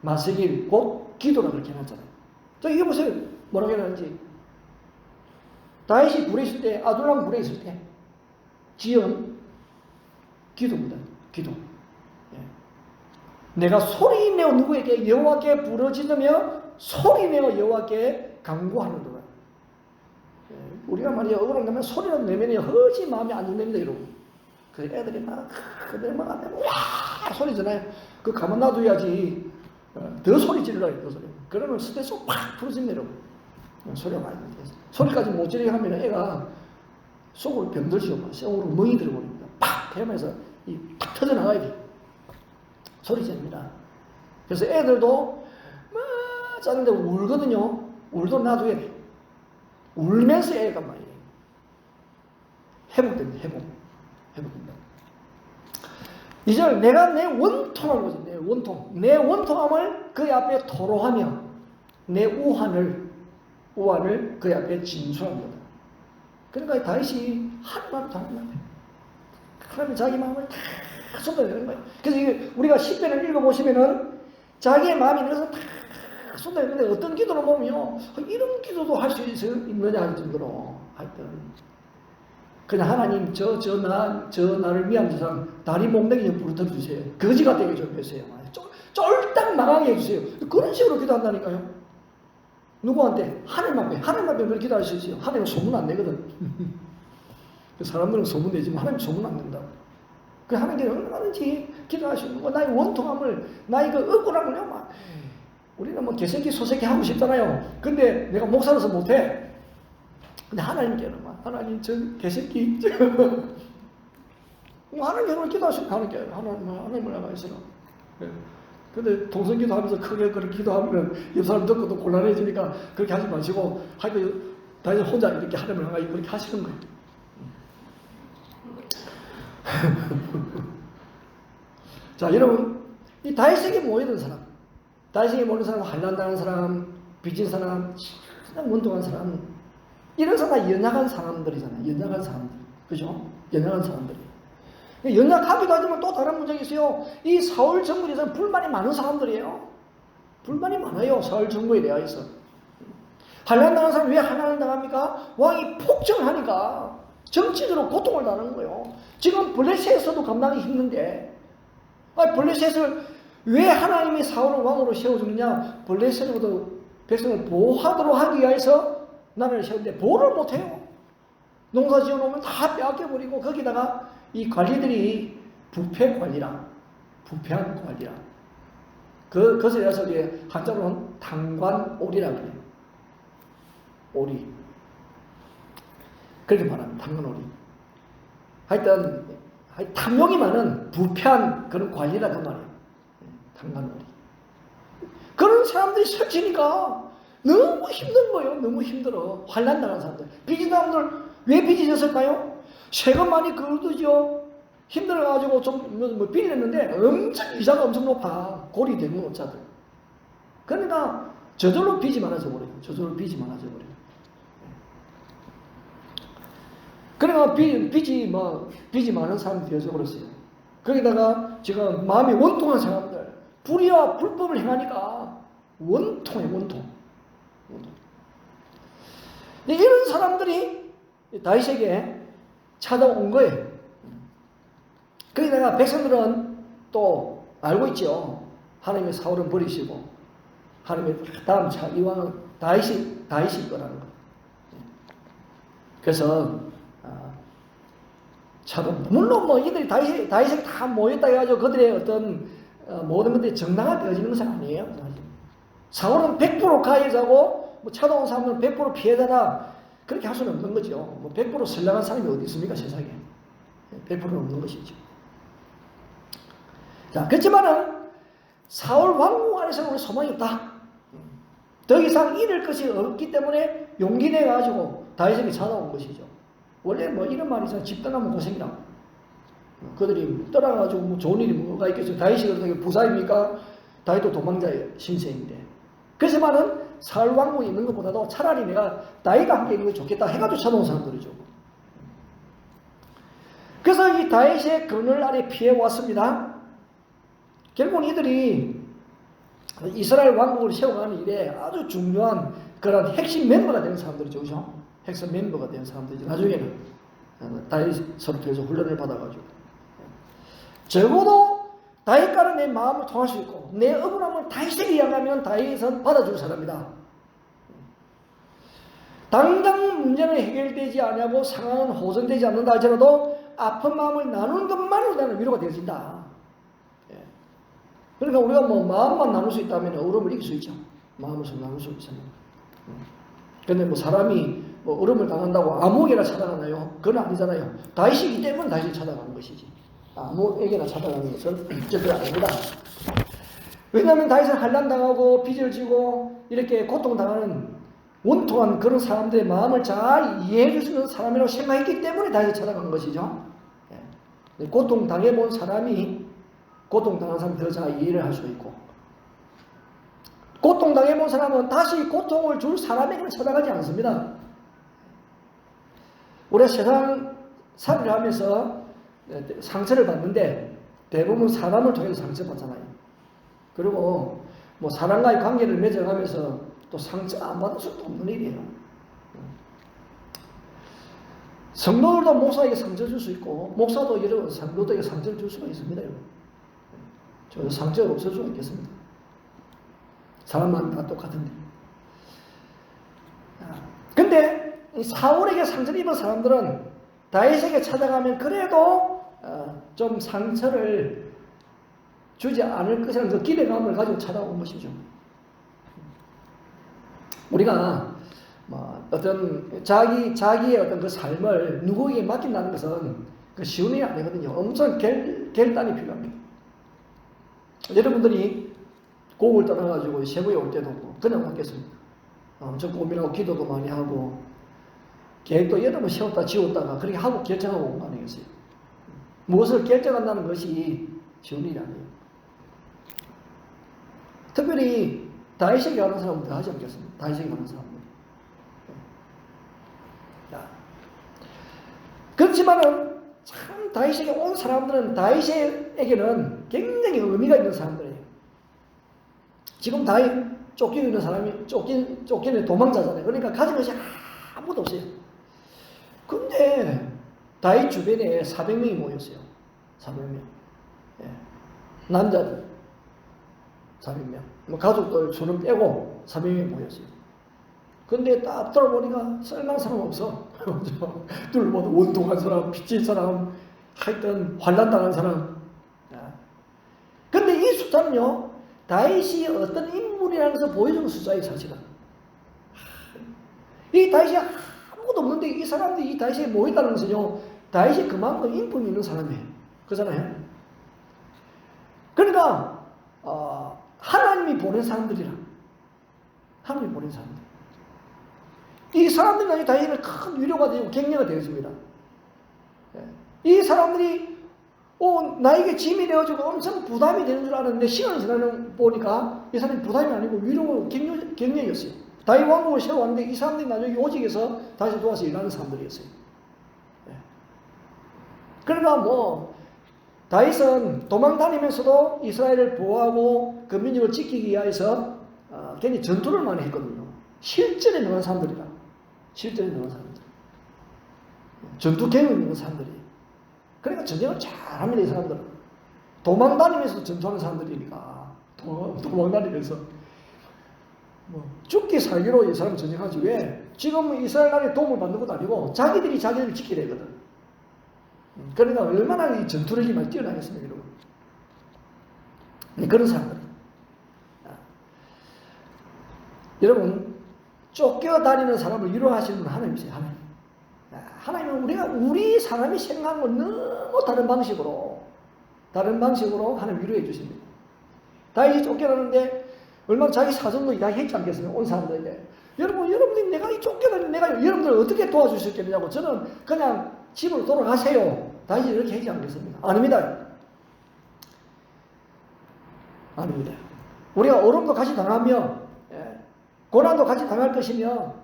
마스길 곧 기도라 그렇게 해놨잖아요. 자, 이게 보세요. 뭐라고 해놨는지. 다윗이 굴에 있을 때, 아둘람 굴에 있을 때 지은 기도입니다. 기도. 예. 내가 소리내어 누구에게 여호와께 부르짖으며 소리내어 여호와께 간구하는도다. 예. 우리가 말이야 억울한가면 소리라도 내면 허지 마음이 안정됩니다. 여러분. 그 애들이 막 그들만 안 되면 와 소리잖아요. 그 가만 놔둬야지 더 소리 지르라 더 소리. 그러면 스트레스가 팍 풀어집니다. 여러분. 소리가 많이 들려서 소리까지 못 지르게 하면 애가 속으로 병들죠. 속으로 멍이 들어버립니다. 팍 하면서 팍 터져나가야 돼. 소리 지릅니다. 그래서 애들도 막 짜는데 울거든요. 울도 놔둬야 돼. 울면서 애가 많이 회복됩니다. 회복됩니다. 이제 내가 내 원통함을 보지. 내 원통. 내 원통함을 그의 앞에 토로하며 내 우환을 그의 앞에 진술합니다. 그러니까 다윗이 하나님을 당한 하나님 자기 마음을 다 쏟아내는 거예요. 그래서 이게 우리가 시편을 읽어보시면은 자기의 마음이 내서 다 쏟아내는데 어떤 기도를 보면요, 이런 기도도 할 수 있느냐 할 정도로 하여튼 그냥 하나님 저 나를 위한 저 사람 다리 몽둥이 좀 부르터 주세요. 거지가 되게 좀 해주세요. 쫄딱 망하게 해주세요. 그런 식으로 기도한다니까요. 누구한테? 하나님 앞에 그렇게 기도할 수 있어요. 하나님은 소문 안 내거든. 사람들은 소문 내지만 하나님 소문 안 낸다. 그 하나님께 얼마든지 기도할 수 있는 거, 나의 원통함을, 나의 그 억울함을 막 우리는 뭐 개새끼 소새끼 하고 싶잖아요. 근데 내가 목사로서 못해. 근데 하나님께는 막 하나님 저 개새끼 하나님께는 기도할 수 있는 하나님을 나가 있으라. 근데 동성기도 하면서 크게 그렇게 기도하면 옆 사람 듣고도 곤란해지니까 그렇게 하지 마시고 하여튼 다시 혼자 이렇게 하나님을 나가 그렇게 하시는 거예요. 자, 여러분, 이 다윗에게 모이던 사람, 다윗에게 모이는 사람, 한란당한 사람, 빚진 사람, 그냥 원통한 사람, 이런 사람 다 연약한 사람들이잖아요. 연약한 사람들, 그죠? 연약한 사람들이. 연약하기도 하지만 또 다른 문제가 있어요. 이 사울 정부에 대해서 불만이 많은 사람들이에요. 불만이 많아요. 사울 정부에 대해서. 한란당한 사람 왜 한란을 당합니까? 왕이 폭정을 하니까 정치적으로 고통을 당하는 거예요. 지금 블레셋에서도 감당이 힘든데, 블레셋을 왜 하나님이 사울을 왕으로 세워주느냐? 블레셋으로부터 백성을 보호하도록 하기 위해서 나라를 세우는데 보호를 못해요. 농사 지어놓으면 다 빼앗겨버리고 거기다가 이 관리들이 부패한 관리라. 그것에 대해서 이제 한자로는 당관오리라고 해요. 오리. 그렇게 말합니다. 당관오리. 하여튼 탐욕이 많은 부패한 그런 관리라 그 말이에요. 당관오리. 그런 사람들이 설치니까 너무 힘든 거예요. 너무 힘들어. 환난당한 사람들. 빚진 사람들 왜 빚지셨을까요? 세금 많이 거두죠. 힘들어가지고 좀 빌렸는데 엄청 이자가 엄청 높아. 고리 대금 업자들. 그러니까 저절로 빚이 많아져 버려요. 그러니까 빚이 많은 사람이 되어져 버렸어요. 거기다가 지금 마음이 원통한 사람들, 불의와 불법을 행하니까 원통해. 이런 사람들이 다윗에게 찾아온 거예요. 거기다가 백성들은 또 알고 있죠. 하나님의 사울은 버리시고 하나님의 다음 차 이 왕은 다윗일 거라는 거. 그래서 물론 뭐 이들이 다윗에게 다 모였다 해가지고 그들의 어떤 모든 것들이 정당화 되어지는 것은 아니에요. 사울은 100% 가해자고 찾아온 사람은 100% 피해자다. 그렇게 할 수는 없는 거죠. 100% 선량한 사람이 어디 있습니까, 세상에. 100%는 없는 것이죠. 자, 그렇지만은 사울 왕궁 안에서는 우리 소망이 없다. 더 이상 잃을 것이 없기 때문에 용기 내가지고 다윗에게 찾아온 것이죠. 원래 이런 말이 있잖아요. 집 떠나면 고생이라. 그들이 떠나가지고 좋은 일이 뭐가 있겠어요. 다윗이 그렇게 부자입니까? 다윗도 도망자의 신세인데. 그렇지만은 사울 왕궁에 있는 것보다도 차라리 내가 다윗과 함께 있는 게 좋겠다 해가지고 찾아온 사람들이죠. 그래서 이 다윗의 그늘 아래 피해 왔습니다. 결국 이들이 이스라엘 왕국을 세워가는 일에 아주 중요한 그런 핵심 멤버가 되는 사람들이죠. 그죠? 핵심 멤버가 되는 사람들이죠. 나중에는 다윗으로 통해서 훈련을 받아가지고. 적어도 다윗과는 내 마음을 통할 수 있고 내 억울함을 다윗에게 이야기하면 다윗은 받아줄 사람이다. 당장 문제는 해결되지 않냐고 상황은 호전되지 않는다 할지라도 아픈 마음을 나누는 것만으로 나는 위로가 되어진다. 그러니까 우리가 마음만 나눌 수 있다면 어려움을 이길 수 있죠. 마음을 나눌 수 있어요. 근데 사람이 어려움을 당한다고 아무에게나 찾아가나요? 그건 아니잖아요. 다윗이기 때문에 다윗을 찾아가는 것이지. 아무에게나 찾아가는 것은 절대 아닙니다. 왜냐하면 다윗은 환난당하고 빚을 지고 이렇게 고통당하는 원통한 그런 사람들의 마음을 잘 이해해 줄 수 있는 사람이라고 생각했기 때문에 다윗을 찾아간 것이죠. 고통당해본 사람이 고통당한 사람이 더 잘 이해를 할 수 있고, 고통당해본 사람은 다시 고통을 줄 사람에게는 찾아가지 않습니다. 우리가 세상 살이를 하면서 상처를 받는데 대부분 사람을 통해서 상처받잖아요. 그리고 뭐 사람과의 관계를 맺어가면서 또 상처 안 받을 수도 없는 일이에요. 성도들도 목사에게 상처 줄 수 있고 목사도 여러분 성도들에게 상처를 줄 수가 있습니다. 저 상처가 없을 수가 있겠습니다. 사람만 다 똑같은데. 근데 사울에게 상처를 입은 사람들은 다윗에게 찾아가면 그래도 좀 상처를 주지 않을 것이라는 그 기대감을 가지고 찾아온 것이죠. 우리가 뭐 어떤 자기의 어떤 그 삶을 누구에게 맡긴다는 것은 그 쉬운 일이 아니거든요. 엄청 결단이 필요합니다. 여러분들이 고국을 떠나가지고 세부에 올 때도 그냥 왔겠습니다. 엄청 고민하고 기도도 많이 하고 계획도 여러 번 세웠다 지웠다가 그렇게 하고 결정하고 온 거 아니겠어요? 무엇을 결정한다는 것이 쉬운 일이 아니에요. 특별히 다윗에게 가는 사람은 더 하지 않겠습니다. 다윗에게 가는 사람은. 그렇지만은 참 다윗에게 온 사람들은 다윗에게는 굉장히 의미가 있는 사람들이에요. 지금 다윗 쫓기고 있는 사람이 쫓기는 도망자잖아요. 그러니까 가진 것이 아무것도 없어요. 근데 다윗 주변에 400명이 모였어요. 400명. 예. 남자들 400명. 뭐 가족들 수는 빼고 400명이 모였어요. 근데 딱 들어보니까 쓸만한 사람 없어. 둘러봐도 원통한 사람, 빚진 사람, 하여튼 환난당한 사람. 근데 이 숫자는요, 다윗이 어떤 인물이라는 것을 보여주는 숫자예요, 사실은. 이 다윗이 아무것도 없는데 이 사람들이 이 다윗에 모였다는 것은요, 다윗이 그만큼 인품이 있는 사람이에요. 그렇잖아요. 그러니까 하나님이 보낸 사람들이라. 하나님이 보낸 사람들. 이 사람들이 나중에 다윗에게 큰 위로가 되고 격려가 되었습니다. 이 사람들이 나에게 짐이 되어지고 엄청 부담이 되는 줄 알았는데 시간이 지나는 보니까 이 사람이 부담이 아니고 위로고 격려였어요. 다윗 왕국을 세워왔는데 이 사람들이 나중에 오직에서 다시 도와서 일하는 사람들이었어요. 그러니까 뭐 다윗은 도망다니면서도 이스라엘을 보호하고 그 민족을 지키기 위해서 굉장히 전투를 많이 했거든요. 실전에 능한 사람들이다. 실전에 능한 사람들. 전투 경험이 있는 사람들이. 그러니까 전쟁을 잘합니다, 이 사람들은. 도망다니면서 전투하는 사람들이니까. 도망다니면서. 뭐 죽기 살기로 이 사람은 전쟁하지. 왜? 지금 이스라엘 나라에 도움을 받는 것도 아니고 자기들이 자기들을 지키려 했거든. 그러니까 얼마나 이 전투력이 많이 뛰어나겠습니까, 여러분. 네, 그런 사람들. 여러분, 쫓겨다니는 사람을 위로하시는 분은 하나님이세요, 하나님. 하나님은 우리 사람이 생각하는 건 너무 다른 방식으로 하나님 위로해 주십니다. 다윗이 쫓겨나는데 얼마나 자기 사정도 이야기했지 않겠습니까? 온 사람들에게. 여러분이 내가 이 쫓겨다니는 내가 여러분들 어떻게 도와줄 수 있겠느냐고. 저는 그냥 집으로 돌아가세요. 다윗이 이렇게 했지 않겠습니까? 아닙니다. 아닙니다. 우리가 어려움도 같이 당하며 고난도 같이 당할 것이며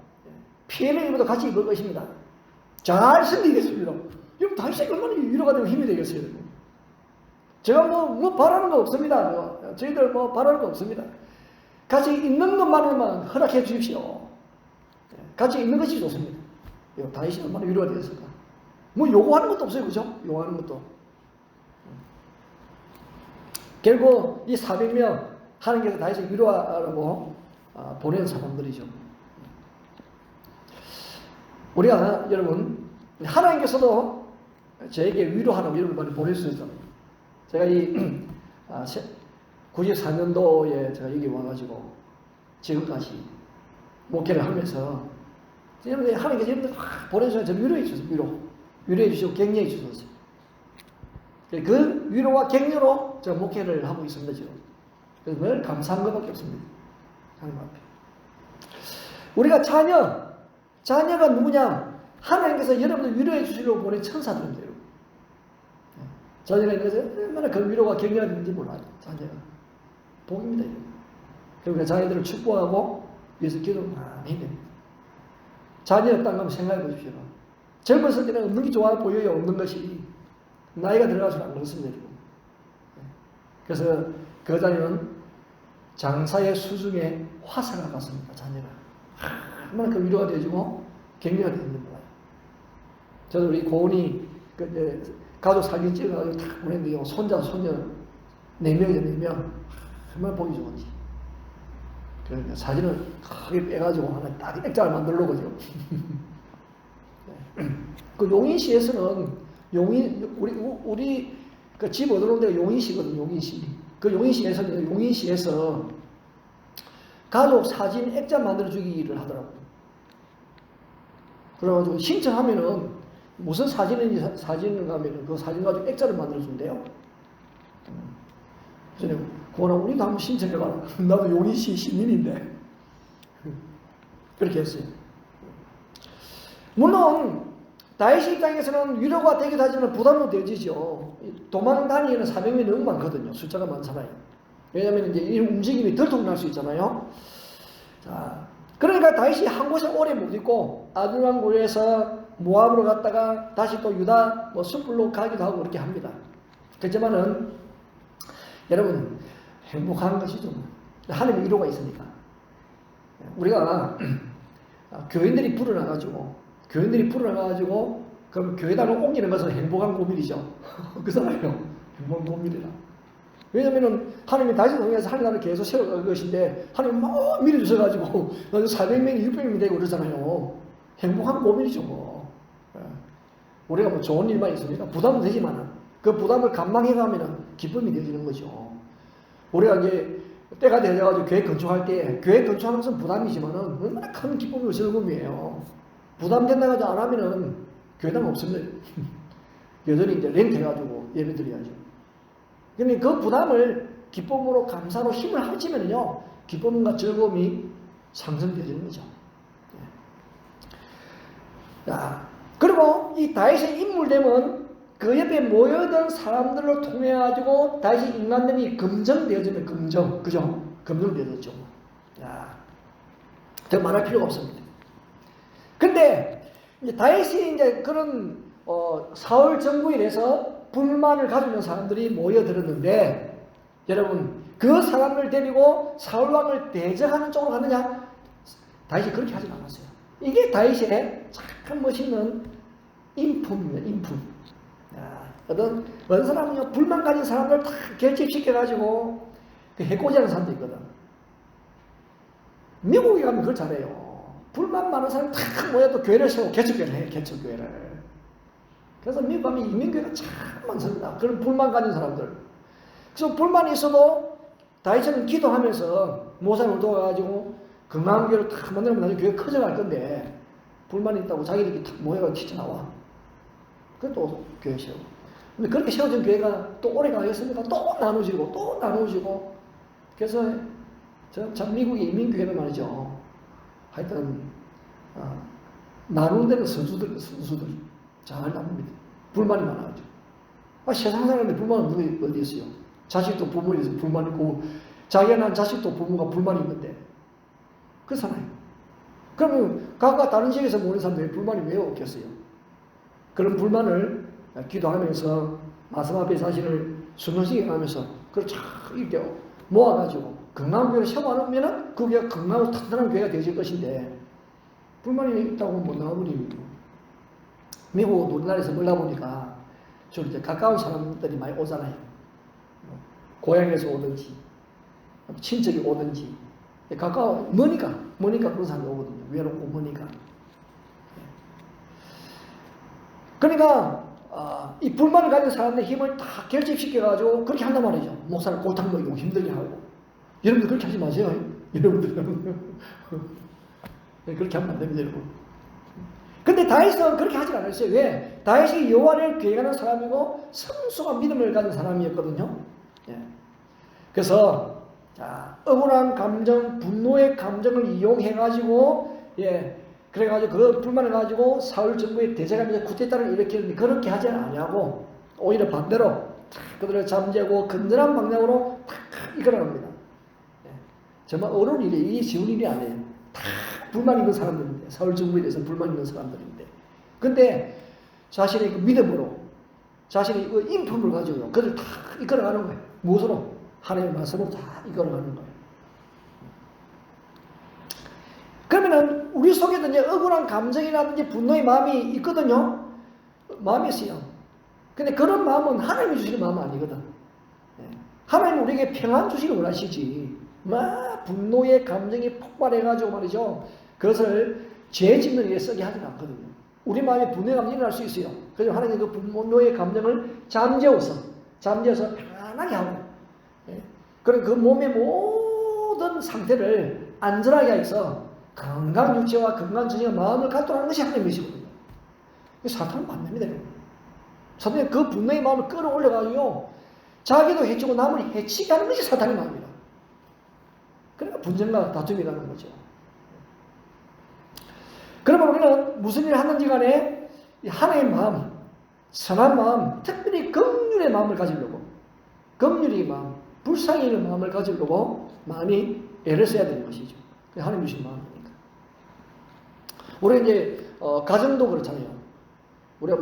피해를 입어도 같이 입을 것입니다. 잘 섬기겠습니다. 여러분 다윗이 얼마나 위로가 되고 힘이 되겠어요. 제가 뭐 바라는 거 없습니다. 저희들 뭐 바라는 거 없습니다. 같이 있는 것만으로만 허락해 주십시오. 같이 있는 것이 좋습니다. 다윗이 얼마나 위로가 되었을까. 뭐 요구하는 것도 없어요. 그죠? 요구하는 것도. 결국 이 400명 하나님께서 다윗을 위로하라고 보낸 사람들이죠. 우리가 여러분 하나님께서도 저에게 위로하라고 이런 걸 보내주셨잖아요. 제가 이 94년도에 제가 여기 와가지고 지금까지 목회를 하면서 여러분들 하나님께서 여러분들 보내주셔서 저 위로해 주셨어요. 위로해 주시고 격려해 주셨어요. 그 위로와 격려로 제가 목회를 하고 있습니다. 지금. 그래서 늘 감사한 것밖에 없습니다. 하나님 앞에. 우리가 자녀가 누구냐? 하나님께서 여러분들 위로해 주시려고 보낸 천사들입니다. 여러분. 자녀가 있는 것은 얼마나 그 위로가 격려가 되는지 몰라요. 자녀가. 복입니다. 그러니까 자녀들을 축복하고 위해서 기도 많이 해야 됩니다. 자녀 없다는 걸 생각해 보십시오. 젊었을 때는 없는 게 좋아 보여요. 없는 것이. 나이가 들어가서는 안 그렇습니다. 그래서 그 자녀는 장사의 수중에 화사가 같습니다. 자녀가 얼마나 그 위로가 되어주고 격려가 되는 거예요. 저도 우리 고은이 가족 사진 찍어가지고 탁 보냈는데요. 손자 손녀 4명이죠. 4명 얼마나 보기 좋은지. 그러니까 사진을 크게 빼가지고 하나 딱 액자를 만들려고 지금. 그 용인시에서는 우리 그 집 얻어놓은 데가 용인시거든요. 용인시. 그 용인시에서 가족 사진 액자 만들어주기를 하더라고요. 그래가지고 신청하면은 무슨 사진을 가면은 그 사진 가지고 액자를 만들어준대요. 그래서 고나 우리도 한번 신청해봐라. 나도 용인시 시민인데. 그렇게 했어요. 물론 다윗 입장에서는 위로가 되기도 하지만 부담도 되지죠. 도망 다니는 400명이 너무 많거든요. 숫자가 많잖아요. 왜냐하면 이제 이 움직임이 들통날 수 있잖아요. 자, 그러니까 다윗이 한 곳에 오래 못 있고 아둘람 고려에서 모압으로 갔다가 다시 또 유다 숲으로 가기도 하고 그렇게 합니다. 그렇지만은 여러분 행복한 것이죠. 하나님의 위로가 있으니까. 우리가 교인들이 불어나가지고 그럼 교회당을 옮기는 것은 행복한 고민이죠. 그렇잖아요. 행복한 고민이라. 왜냐면은 하나님이 다시 통해서 하나님 나라를 계속 세워갈 것인데 하나님 막 밀어주셔가지고 400명이 600명이 되고 그러잖아요. 행복한 고민이죠 뭐. 우리가 뭐 좋은 일만 있습니까? 부담은 되지만 그 부담을 감당해가면은 기쁨이 되어지는 거죠. 우리가 이제 때가 되어가지고 교회 건축할 때 교회 건축하는 것은 부담이지만은 얼마나 큰 기쁨이고 즐거움이에요. 부담된다고 안 하면은 교회당 없습니다. 여전히 이제 렌트 해가지고 예배 드려야죠. 그러니까 그 부담을 기쁨으로 감사로 힘을 합치면요 기쁨과 즐거움이 상승되어지는 거죠. 자, 그리고 이 다윗의 인물됨은 그 옆에 모여든 사람들을 통해 가지고 다윗의 인간됨이 검증되어지면 그죠? 검증되어졌죠. 자, 더 말할 필요가 없습니다. 근데 이제 다윗이 이제 그런 사울 정부에 대해서 불만을 가지고 있는 사람들이 모여들었는데 여러분 그 사람을 데리고 사울 왕을 대적하는 쪽으로 가느냐? 다윗이 그렇게 하지 않았어요. 이게 다윗의 참 멋있는 인품입니다. 인품. 어떤 사람은요 불만 가진 사람들 다 결집시켜가지고 그 해코지하는 사람도 있거든. 미국에 가면 그걸 잘해요. 불만 많은 사람 탁 모여 또 교회를 세우고 개척교회를 해요. 개척교회를. 그래서 미국 가면 이민교회가 참 많습니다. 그런 불만 가진 사람들. 그래서 불만이 있어도 다윗처럼 기도하면서 모사를 도와가지고 건강한 교회를 탁 만들면 나중에 교회가 커져갈 건데 불만이 있다고 자기들이 탁 모여가 튀쳐나와. 그것도 교회 세우고. 근데 그렇게 세워진 교회가 또 오래 가겠습니까? 또 나누어지고 그래서 참 미국의 이민교회는 말이죠. 하여튼 나누는 데는 선수들 잘 나눕니다. 불만이 많아가지고. 세상 사람들 불만은 어디 있어요? 자식도 부모에 대해서 불만이 있고 자기가 낳은 자식도 부모가 불만이 있는데 그렇잖아요. 그러면 각각 다른 지역에서 모는 사람들이 불만이 왜 없겠어요? 그런 불만을 기도하면서 말씀 앞에 자신을 순종시켜 가면서 그걸 쫙 이렇게 모아가지고 건강한 교회를 세워놓으면 그 교회가 건강하고 튼튼한 교회가 되어질 것인데 불만이 있다고 못 나와버립니다. 미국 우리나라에서 몰라 보니까 주로 이제 가까운 사람들이 많이 오잖아요. 고향에서 오든지 친척이 오든지 머니까 그런 사람이 오거든요. 외롭고 머니까. 그러니까 이 불만을 가진 사람들의 힘을 다 결집시켜가지고 그렇게 한단 말이죠. 목사를 골탕 먹이고 힘들게 하고. 여러분들 그렇게 하지 마세요. 여러분들 그렇게 하면 안 됩니다. 여러분. 근데 다윗은 그렇게 하지 않았어요. 왜? 다윗이 여호와를 경외하는 사람이고 성숙한 믿음을 가진 사람이었거든요. 그래서 억울한 감정, 분노의 감정을 이용해가지고 그래가지고 그 불만을 가지고 사울 정부에 대적하면서 쿠데타를 일으키는데 그렇게 하지 않냐고 오히려 반대로 그들을 잠재고 건전한 방향으로 탁 이끌어갑니다. 정말 어려운 일이에요. 이게 쉬운 일이 아니에요. 다 불만 있는 사람들인데 사울 정부에 대해서 불만 있는 사람들인데 근데 자신의 그 믿음으로 자신의 그 인품을 가지고 그를 다 이끌어가는 거예요. 무엇으로? 하나님의 말씀으로 다 이끌어가는 거예요. 그러면은 우리 속에도 이제 억울한 감정이라든지 분노의 마음이 있거든요. 마음이 있어요. 근데 그런 마음은 하나님이 주시는 마음은 아니거든. 하나님은 우리에게 평안 주시길 원하시지. 막 분노의 감정이 폭발해가지고 말이죠. 그것을 죄 짓는 일에 쓰게 하지는 않거든요. 우리 마음에 분노의 감정이 일어날 수 있어요. 그래서 하나님은 그 분노의 감정을 잠재워서 편안하게 하고, 그리고 그 몸의 모든 상태를 안전하게 해서 건강 육체와 건강 정신과 마음을 갖도록 하는 것이 하나님의 것이거든요. 사탄은 반대입니다. 사탄은 그 분노의 마음을 끌어올려가지고 자기도 해치고 남을 해치게 하는 것이 사탄의 마음이다. 그러니까 분쟁과 다툼이 나는 거죠. 그러면 우리는 무슨 일을 하는지 간에 하나의 마음, 선한 마음, 특별히 긍휼의 마음을 가지려고, 긍휼의 마음, 불쌍히 있는 마음을 가지려고 마음이 애를 써야 되는 것이죠. 하나님 주신 마음이니까. 우리 이제 가정도 그렇잖아요. 우리가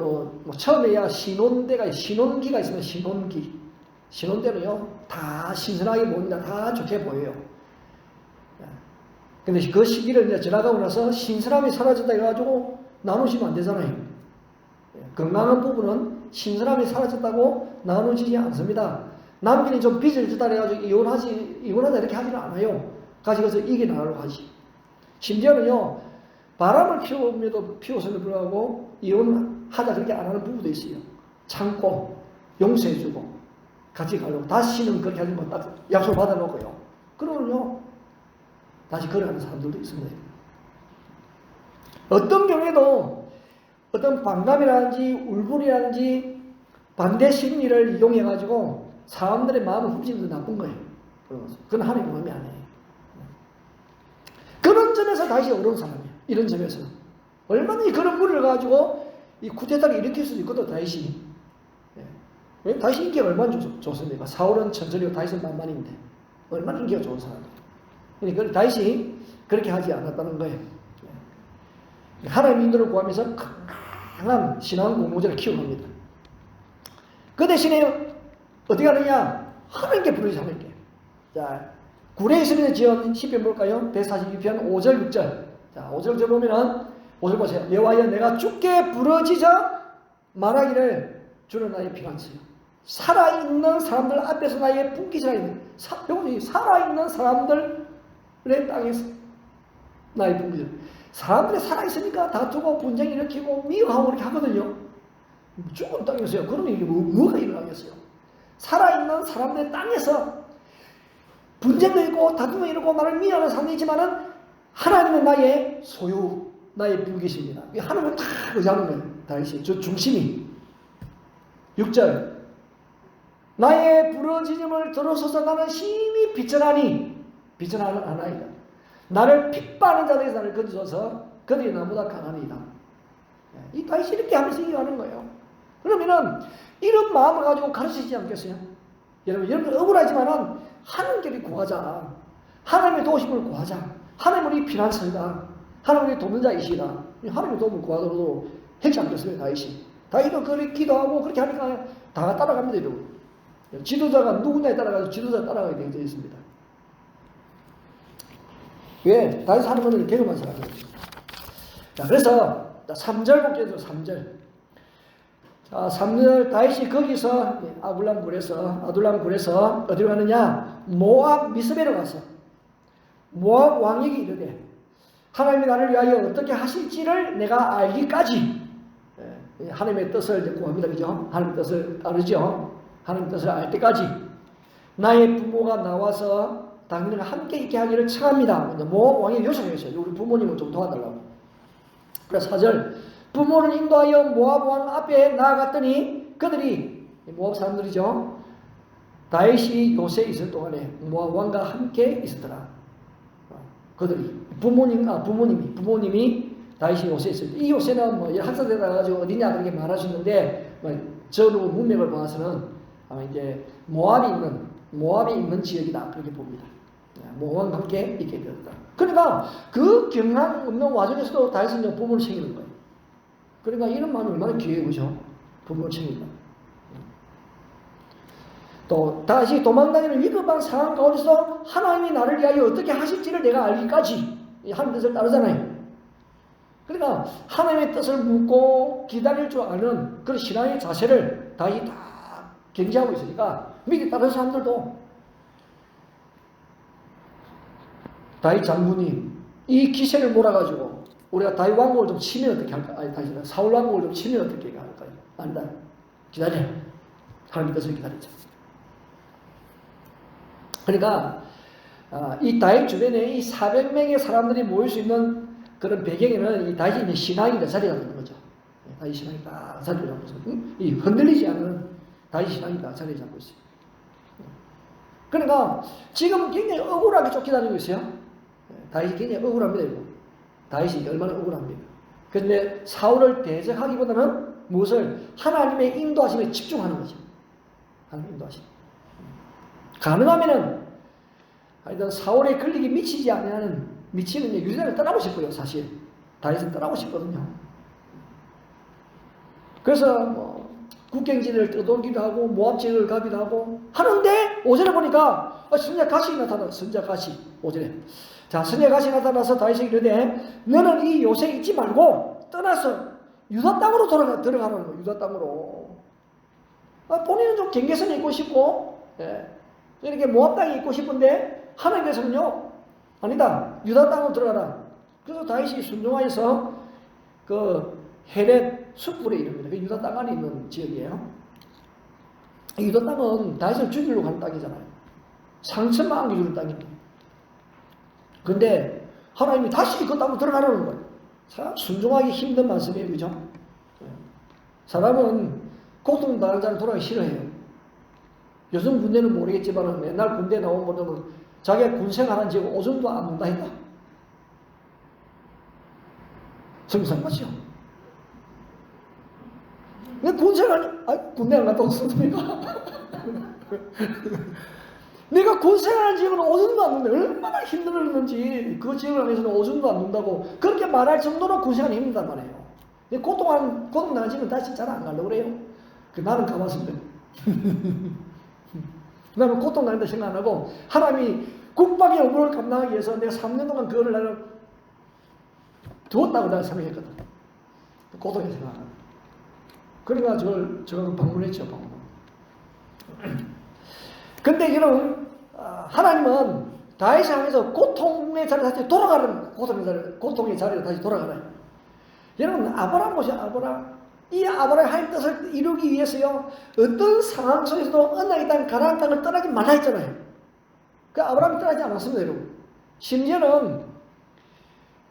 처음에야 신혼기가 있으면 신혼 때는요 다 신선하게 보입니다. 다 좋게 보여요. 근데 그 시기를 이제 지나가고 나서 신선함이 사라졌다 해가지고 나누시면 안 되잖아요. 건강한 부분은 신선함이 사라졌다고 나누지 않습니다. 남편이 좀 빚을 졌다 해가지고 이혼하자 이렇게 하지는 않아요. 가지고서 이겨나가려고 하지. 심지어는요 바람을 피웠음에도 불구하고 이혼하자 그렇게 안 하는 부부도 있어요. 참고 용서해주고 같이 가려고. 다시는 그렇게 하지 마. 딱 약속 받아놓고요. 그러면요 다시 거래하는 사람들도 있습니다. 어떤 경우에도 어떤 반감이라든지 울분이라든지 반대 심리를 이용해가지고 사람들의 마음을 훔치는 게 나쁜 거예요. 그건 하나님의 마음이 아니에요. 그런 점에서 다시 어려운 사람이에요. 이런 점에서 얼마든지 그런 물을 가지고 이 쿠데타를 일으킬 수도 있거든. 다윗이 다윗 인기가 얼마나 좋습니까? 사울은 천천히고 다윗은 만만인데 얼마나 인기가 좋은 사람이에요. 그러니까 다윗이 그렇게 하지 않았다는 거예요. 하나님의 인도를 구하면서 강한 신앙 공모자를 키워갑니다. 그 대신에 어떻게 하느냐? 하나님께 부르지 하나님께. 자, 구레에 있으면 지은 시편 볼까요? 142편 5절 6절. 자, 5절 보면은 5절 보세요. 여호와여 내가 주께 부르짖어 말하기를 주는 나의 피난처요. 살아있는 사람들 앞에서 나의 분깃이라 있는 살아있는 사람들의 땅에서 나의 분깃. 사람들이 살아있으니까 다투고 분쟁 일으키고 미워하고 그렇게 하거든요. 죽은 땅에서요. 그러면 이게 뭐가 일어나겠어요? 살아있는 사람들의 땅에서 분쟁도 있고 다툼도 있고 나를 미워하는 사람도 있지만은 하나님은 나의 소유, 나의 분깃입니다. 하나님을 다 의지하는 거예요. 다윗이 저 중심이. 6절 나의 부르짖음을 들어서서 나는 심히 비전하나이다. 나를 핍박하는 자들에서 나를 건져서 그들이 나보다 강하니이다. 이 다윗이 이렇게 하면서 얘기하는 거예요. 그러면은 이런 마음을 가지고 가르치지 않겠어요? 여러분 억울하지만은 하나님께 구하자. 하나님의 도우심을 구하자. 하나님 우리 피난처이다. 하나님 우리 돕는 자이시다. 하나님의 도움을 구하도록 했지 않겠습니까? 다윗은 그렇게 기도하고 그렇게 하니까 다 따라갑니다. 여러분. 지도자가 누구냐에 따라가서 지도자 따라가게 되어 있습니다. 왜? 다윗 하는 것을 개그만 생각해요. 자, 그래서 3절 볼게요. 3절. 자, 3절 다윗이 거기서 아둘람 굴에서 어디로 가느냐? 모압 미스베로 가서 모압 왕에게 이르되 하나님이 나를 위하여 어떻게 하실지를 내가 알기까지 하나님의 뜻을 구합니다. 그죠? 하나님의 뜻을 따르죠. 하나님의 뜻을 알 때까지 나의 부모가 나와서 당신과 함께 있게 하기를 청합니다. 모압 왕이 요청했어요. 우리 부모님을 좀 도와달라고. 그래서 4절 부모를 인도하여 모압 왕 앞에 나아갔더니 그들이 모압 사람들이죠. 다윗이 요새에 있을 동안에 모압 왕과 함께 있었더라. 그들이 부모님이 다윗이 요새에 있을 때 이 요새는 뭐 학사되다 가지고 어디냐 그렇게 말하시는데 저로 문맥을 봐서는 이제 모압이 있는 지역이다 그렇게 봅니다. 모압과 함께 있게 되었다. 그러니까 그 경황 없는 와중에서도 다윗은 부모를 챙기는 거예요. 그러니까 이런 마음이 얼마나 귀해요, 그죠? 부모 책임다. 또 다시 도망다니는 위급한 상황 가운데서 하나님이 나를 위하여 어떻게 하실지를 내가 알기까지 하나님 뜻을 따르잖아요. 그러니까 하나님의 뜻을 묻고 기다릴 줄 아는 그런 신앙의 자세를 다시 다 경지하고 있으니까 믿기 다른 사람들도 다윗 장군이 이 기세를 몰아가지고 우리가 다윗 왕국을 좀 치면 어떻게 할까? 아니 다시 사울 왕국을 좀 치면 어떻게 할까요? 아니다. 기다려. 하나님의 뜻을 기다리자. 그러니까 이 다윗 주변에 이 400명의 사람들이 모일 수 있는 그런 배경에는 이 다윗의 신앙이 자리 잡는 거죠. 다윗 신앙이 딱 자리 잡고 있어요. 이 흔들리지 않는 다윗 신앙이 딱 자리 잡고 있어요. 그러니까 지금 굉장히 억울하게 쫓겨다니고 있어요. 다윗이 굉장히 억울합니다. 이거. 다윗이 얼마나 억울합니까? 그런데 사울을 대적하기보다는 무엇을 하나님의 인도하심에 집중하는 거죠. 하나님의 인도하심. 가능하면은 하여튼 사울의 권력이 미치지 않는 미치는 유다를 떠나고 싶어요. 사실 다윗은 떠나고 싶거든요. 그래서 뭐 국경지대를 떠돌기도 하고 모압 지역을 가기도 하고 하는데 오전에 보니까 선지자 가시 나타나. 선지자 가시 오전에 자 선지자 가시 나타나서 다윗에게 이르되 너는 이 요새 있지 말고 떠나서 유다 땅으로 들어가는 거예요. 유다 땅으로. 본인은 좀 경계선에 있고 싶고 이렇게 모압 땅에 있고 싶은데 하나님께서는요 아니다 유다 땅으로 들어가라. 그래서 다윗이 순종하여서 그 헤렛 숯불에 이릅니다. 그 유다 땅 안에 있는 지역이에요. 이 유다 땅은 다윗을 죽이려고 하는 땅이잖아요. 상처만 안겨 주는 땅입니다. 근데 하나님이 다시 그 땅으로 들어가라는 거예요. 참 순종하기 힘든 말씀이에요. 그죠? 사람은 고통당한 자를 돌아가기 싫어해요. 요즘 군대는 모르겠지만 옛날 군대 나온 분들은 자기가 군생활한 지가 오줌도 안 논다 했다. 정상 맞죠? 내 군생활, 군대 안 갔다 왔습니까? 내가 군생활한 지역은 오줌도 안 논다. 얼마나 힘들었는지 그 지역을 위해서는 오줌도 안 논다고 그렇게 말할 정도로 군생활이 힘들단 말이에요. 고통당한 지역은 다시 잘 안 가려고 그래요. 나는 가봤습니다. 나는 고통당한다 생각 안 하고 하나님이 국방의 업무를 감당하기 위해서 내가 3년 동안 그거를 나는 두었다고 내가 생각했거든. 고통의 생각. 그러니까 저걸 방문했죠. 근데 여러분 하나님은 다윗을 향해서 고통의 자리로 다시 돌아가는 고통의 자리로 다시 돌아가라. 여러분 아브라함 보세요. 이 아브라함의 하나님 뜻을 이루기 위해서요 어떤 상황 속에서도 언약의 땅 가나안 땅을 떠나지 말라 했잖아요. 그 아브라함이 떠나지 않았습니다. 여러분. 심지어는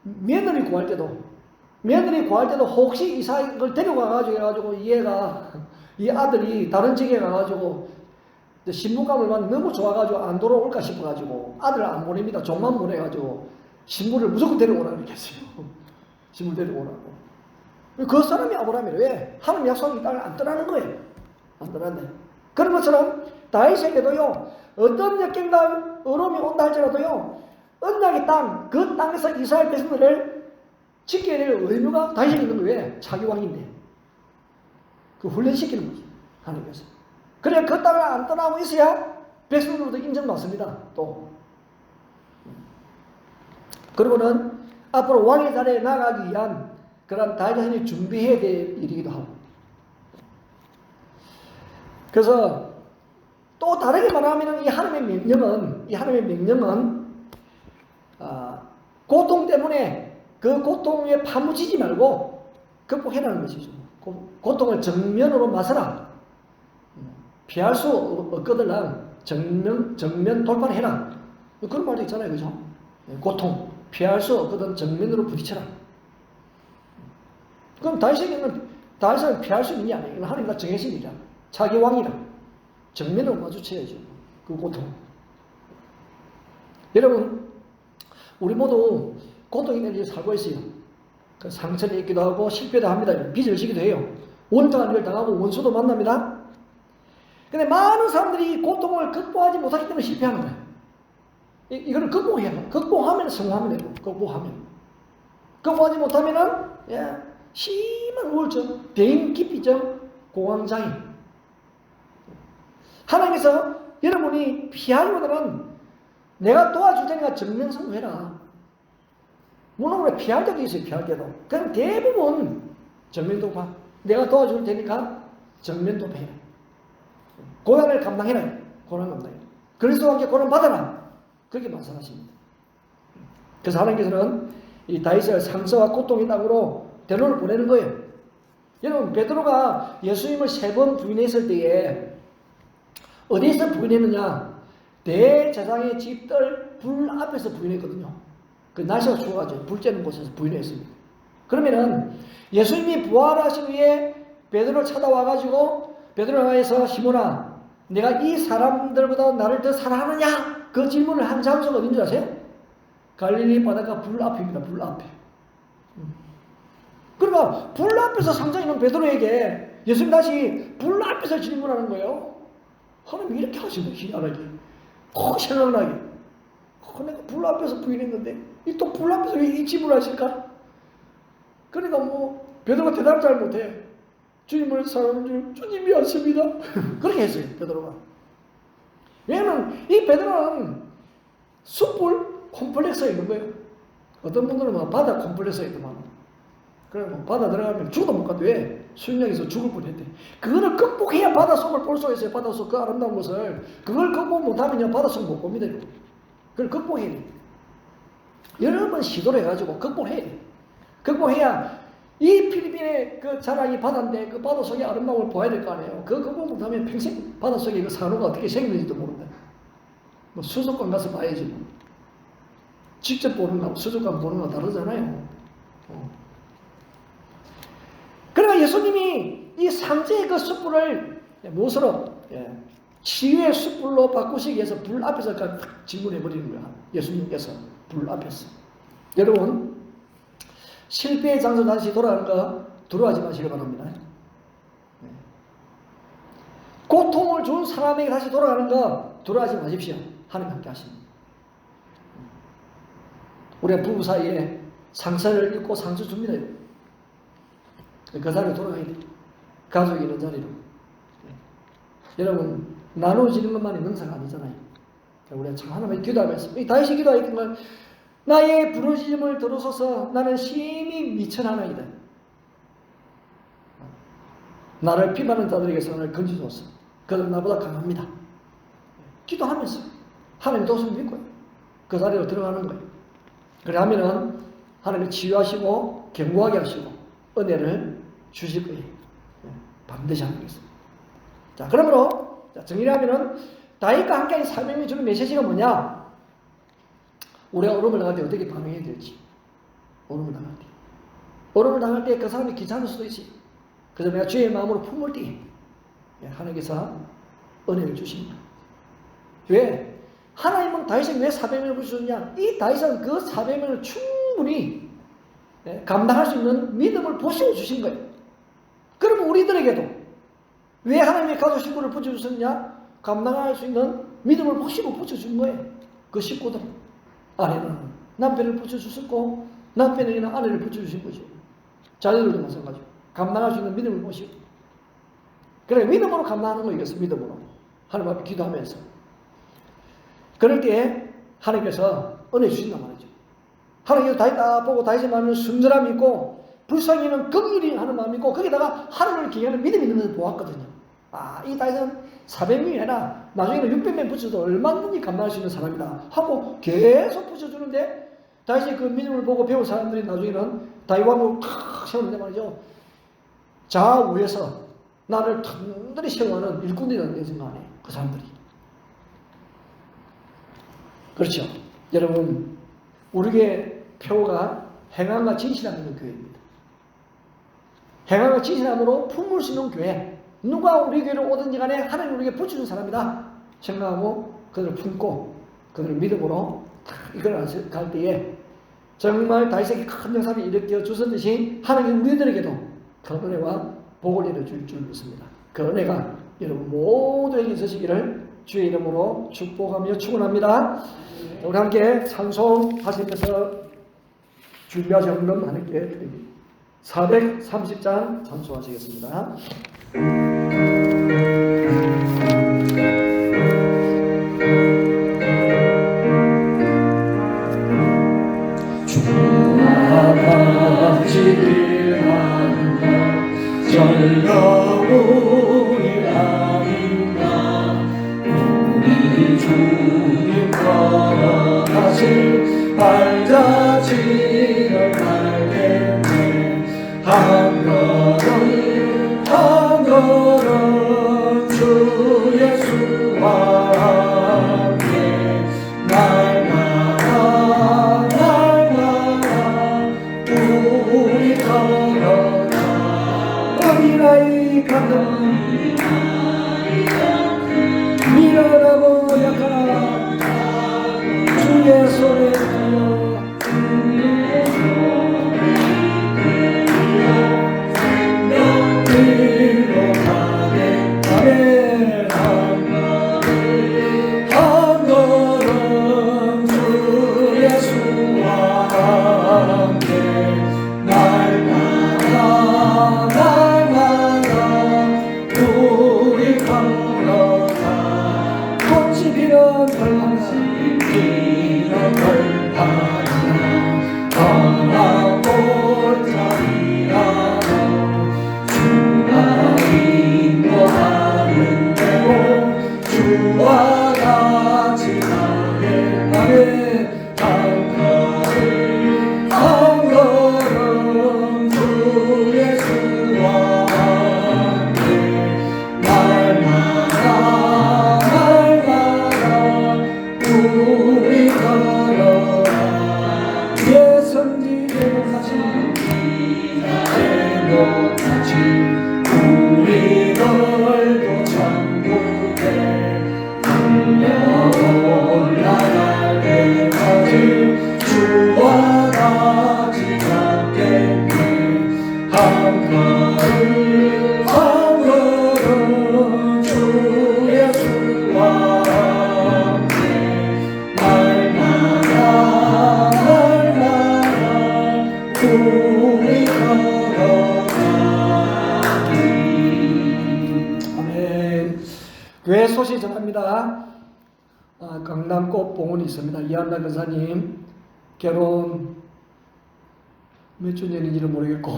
며느리 구할 때도 혹시 이삭을 데려가가지고 해가지고 이 아들이 다른 지역에 가가지고 신부감을 너무 좋아가지고 안 돌아올까 싶어가지고 아들을 안 보냅니다. 종만 보내가지고 신부를 무조건 데려오라고 이렇게 했어요. 신부 데려오라고. 그 사람이 아브라함이에요. 왜? 하나님 약속한 이 땅을 안 떠나는 거예요. 안 떠난대. 그런 것처럼 다윗에게도요 어떤 역경과 어려움이 온다 할지라도요 언약의 땅, 그 땅에서 이스라엘 백성들을 지켜야 될 의무가 다윗에게 있는 거예요. 왜? 자기 왕인데. 그 훈련시키는 거죠. 하나님께서. 그래 그 땅을 안 떠나고 있어야 백성들로부터 인정받습니다. 또. 그리고는 앞으로 왕의 자리에 나가기 위한 그런 다윗이 준비해야 될 일이기도 하고. 그래서 또 다르게 말하면 이 하나님의 명령은 고통 때문에 그 고통에 파묻히지 말고 극복해라는 것이죠. 고통을 정면으로 맞서라. 피할 수 없거든 정면 돌파를 해라. 그런 말도 있잖아요. 그죠? 고통 피할 수 없거든 정면으로 부딪혀라. 그럼 다윗은 피할 수 있는 게 아니에요. 하나님과 정해진 일이야. 자기 왕이라. 정면으로 마주쳐야죠. 그 고통. 여러분, 우리 모두 고통이 내리고 살고 있어요. 그 상처를 입기도 하고 실패도 합니다. 빚을 지기도 해요. 원통한 일을 당하고 원수도 만납니다. 근데 많은 사람들이 고통을 극복하지 못하기 때문에 실패하는 거예요. 이거를 극복해야 돼요. 극복하면 성공하면 되고, 극복하지 못하면은, 심한 우울증, 대인기피증, 공황장애. 하나님께서 여러분이 피하기보다는 내가 도와줄 테니까 정면선고해라. 물론 우리 피할 때도 있어요. 피할 때도. 그럼 대부분 정면도파. 내가 도와줄 테니까 정면도파해라. 고난을 감당해라. 고난 감당해라. 그리스도와 함께 고난 받아라. 그렇게 말씀하십니다. 그래서 하나님께서는 이 다윗을 상처와 고통의 땅으로 데려를 보내는 거예요. 여러분, 베드로가 예수님을 3번 부인했을 때에 어디에서 부인했느냐? 대제사장의 집들 불 앞에서 부인했거든요. 그 날씨가 추워가지고 불 쬐는 곳에서 부인했습니다. 그러면은 예수님이 부활하신 후에 베드로를 찾아와가지고 베드로에서 시몬아, 내가 이 사람들보다 나를 더 사랑하느냐? 그 질문을 한 장소가 어딘 줄 아세요? 갈릴리 바닷가 불 앞입니다. 불 앞에. 그러니까 불 앞에서 상장 있는 베드로에게 예수님 다시 불 앞에서 질문하는 거예요. 하나님 이렇게 하시는 희한하게. 생각나게. 내가 불 앞에서 부인했는데 또 불 앞에서 왜 이 질문을 하실까? 그러니까 베드로가 대답을 잘 못해. 주님을 사랑하는 줄 주님이 아십니다. 그렇게 했어요. 베드로가. 왜냐면 이 베드로는 숯불 콤플렉스가 있는 거예요. 어떤 분들은 바다 콤플렉스가 있더만. 그래 바다 들어가면 죽어도 못 가도 왜? 수영장에서 죽을 뻔했대. 그거를 극복해야 바닷속을 볼 수가 있어요. 바닷속 그 아름다운 것을. 그걸 극복 못하면 바닷속 못 봅니다. 그걸 극복해야 돼. 여러 번 시도를 해가지고 극복해야 돼. 극복해야 이 필리핀의 그 자랑이 바다인데 그 바닷속의 아름다움을 보아야 될 거 아니에요. 그거 극복 못하면 평생 바닷속에 그 산호가 어떻게 생기는지도 모른다. 수족관 가서 봐야지. 직접 보는 거하고 수족관 보는 거 다르잖아요. 그러나 예수님이 이 상제의 그 숯불을 무엇으로 치유의 숯불로 바꾸시기 위해서 불 앞에서 딱 질문해 버리는 거야. 예수님께서 불 앞에서. 여러분 실패의 장소 다시 돌아가는 거 두려워하지 마시기 바랍니다. 고통을 준 사람에게 다시 돌아가는 거 두려워하지 마십시오. 하나님 함께 하십니다. 우리가 부부 사이에 상처를 입고 상처 줍니다. 그 자리로 돌아가야 돼. 가족이 있는 자리로. 여러분 나눠지는 것만이 능사가 아니잖아요. 우리가 참 하나님께 기도하면서 이 다윗이 기도했던 건 나의 부르짖음을 들으소서. 나는 심히 미천하나이다. 나를 비방하는 자들에게서 나를 건지소서. 그들은 나보다 강합니다. 기도하면서 하나님 도움을 믿고요. 그 자리로 들어가는 거예요. 그래 하면은 하나님이 치유하시고 견고하게 하시고 은혜를 주실 거예요. 반드시 하겠습니다. 자, 그러므로 정리를 하면은 다윗과 함께한 사명이 주는 메시지가 뭐냐? 우리가 어려움을 당할 때 어떻게 반응해야 될지. 어려움을 당할 때. 어려움을 당할 때 그 사람이 귀찮을 수도 있어요. 그래서 내가 주의 마음으로 품을 때 하나님께서 은혜를 주십니다. 왜? 하나님은 다윗에게 왜 400명을 주셨냐? 이 다윗은 그 400명을 충분히 감당할 수 있는 믿음을 보시고 주신 거예요. 그러면 우리들에게도 왜 하나님의 가족 식구를 붙여주셨냐? 감당할 수 있는 믿음을 보시고 붙여준 거예요. 그 식구들. 아내는 남편을 붙여주셨고 남편에게는 아내를 붙여주신 거죠. 자녀들도 마찬가지고 감당할 수 있는 믿음을 보시고. 그래 믿음으로 감당하는 거이겠어. 믿음으로. 하나님 앞에 기도하면서. 그럴 때 하나님께서 은혜 주신단 말이죠. 하나님께서 다윗 딱 보고 다윗의 마음에는 순전함이 있고 불쌍히는 긍휼히 하는 마음이 있고 거기다가 하나님을 기회하는 믿음이 있는 것을 보았거든요. 아, 이 다윗은 400명이 아니라 나중에는 600명 붙여도 얼마든지 감당할 수 있는 사람이다 하고 계속 붙여주는데 다윗의 그 믿음을 보고 배운 사람들이 나중에는 다윗 왕을 탁 세우는데 말이죠. 좌우에서 나를 든든히 세워하는 일꾼이라는 생각하네. 그 사람들이. 그렇죠. 여러분, 우리의 표가 행함과 진실함 있는 교회입니다. 행함과 진실함으로 품을 수 있는 교회. 누가 우리 교회로 오든지 간에 하나님 우리에게 붙여준 사람이다 생각하고 그들을 품고 그들을 믿음으로 이끌어 갈 때에 정말 다윗에게 큰 영상이 일으켜 주셨듯이 하나님 우리들에게도 그 은혜와 복을 내려줄 줄 믿습니다. 그 은혜가 여러분 모두에게 있으시기를 주의 이름으로 축복하며 축원합니다. 우리 함께 찬송하시면서 준비하신 분 하나님께 드립니다. 430장 찬송하시겠습니다. 주와 같이 일하는 것 즐거움이 아닌가. 우리 주님 걸어가실 발자취를 알겠네. 한 걸음 한 걸음 주 예수와 함께 날마다 우리 걸어가. 어린아이 같은 미련하고 약한 주의 손에 들려 가게 하네. 한 걸음 주 예수와 함께 날마다 우리 걸어가. 꽃이 피는 벌판이나 떠나볼자리라도 주가 인도하는 대로 주와 같이 가게 하네. 한 걸음 주 예수와 함께 날마다 우리 걸어가. 예선지 대목같이 우리 걸도 천국에 달려 올라갈 때까지 주와 같이 걷겠네. 한 걸음 주 예수와 함께 날마다 우리 걸어가기. 아멘. 교회 소식 전합니다. 강남 꽃봉원이 있습니다. 이한나 권사님 결혼 몇 주년인지는 모르겠고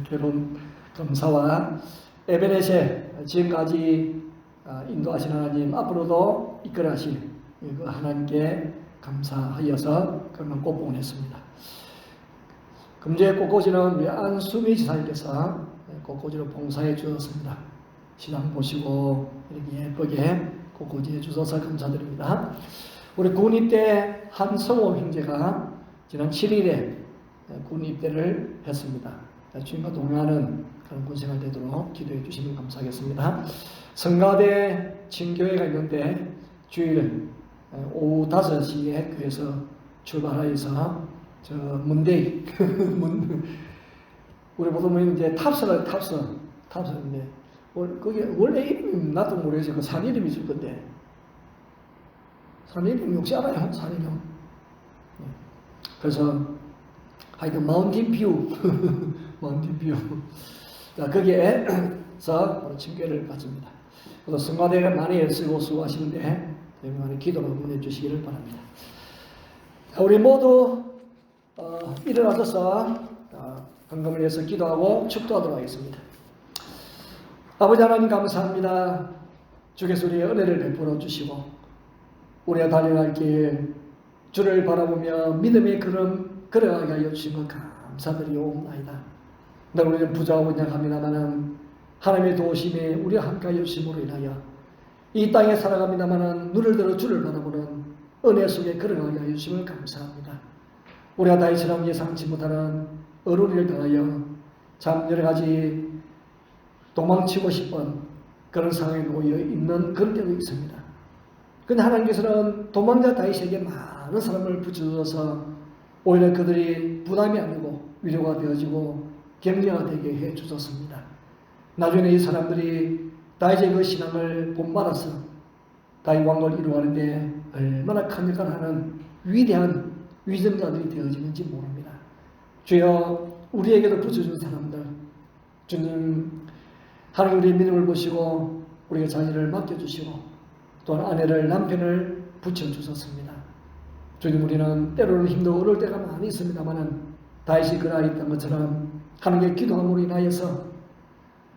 결혼 감사와 에베넷에 지금까지 인도하신 하나님 앞으로도 이끌어 하실 그 하나님께 감사하여서 강남 꽃봉원 했습니다. 금주에 꽃꽂이는 우리 안수미 지사님께서 꽃꽂이로 봉사해 주셨습니다. 시장 보시고 이렇게 예쁘게 꽃꽂이 해 주셔서 감사드립니다. 우리 군 입대 한성호 형제가 지난 7일에 군 입대를 했습니다. 주님과 동행하는 그런 군생활 되도록 기도해 주시면 감사하겠습니다. 성가대 친교회가 있는데 주일 오후 5시에 교회에서 출발하여서 저 문대희 우리 보통 이제 탑선인데 그게 원래 이름이 나도 모르겠어요. 그 산 이름이 있을 건데 산 이름 혹시 알아요? 산 이름. 그래서 하여튼 마운틴뷰 마운틴뷰 거기에서 바로 친교회를 갖습니다. 그래서 성가대가 많이 애쓰고 수고하시는데 많이 기도로 응원해 주시기를 바랍니다. 우리 모두 일어나셔서 헌금을 위해서 기도하고 축도하도록 하겠습니다. 아버지 하나님 감사합니다. 주께서 우리의 은혜를 베풀어 주시고 우리가 달려갈 길 주를 바라보며 믿음의 걸음 걸어가게 하여 주신 것 감사드리옵나이다. 늘 우리는 부자하고 약합니다마는 하나님의 도우심에 우리와 함께하여 주심으로 인하여 이 땅에 살아갑니다마는 눈을 들어 주를 바라보는 은혜 속에 걸어가게 하여 주심을 감사합니다. 우리가 다 이처럼 예상치 못하는 어려운 일을 당하여 참 여러 가지 도망치고 싶은 그런 상황에 놓여 있는 그런 때도 있습니다. 그런데 하나님께서는 도망자 다윗에게 많은 사람을 붙여주셔서 오히려 그들이 부담이 아니고 위로가 되어지고 격려가 되게 해주셨습니다. 나중에 이 사람들이 다윗의 그 신앙을 본받아서 다윗 왕국을 이루어가는데 얼마나 큰 역할을 하는 위대한 위정자들이 되어지는지 모릅니다. 주여 우리에게도 붙여준 사람들 주님 하나님 우리의 믿음을 보시고 우리의 자녀를 맡겨주시고 또한 아내를 남편을 붙여주셨습니다. 주님 우리는 때로는 힘들고 어려울 때가 많이 있습니다만 다윗이 그러했던 것처럼 하나님께 기도함으로 인하여서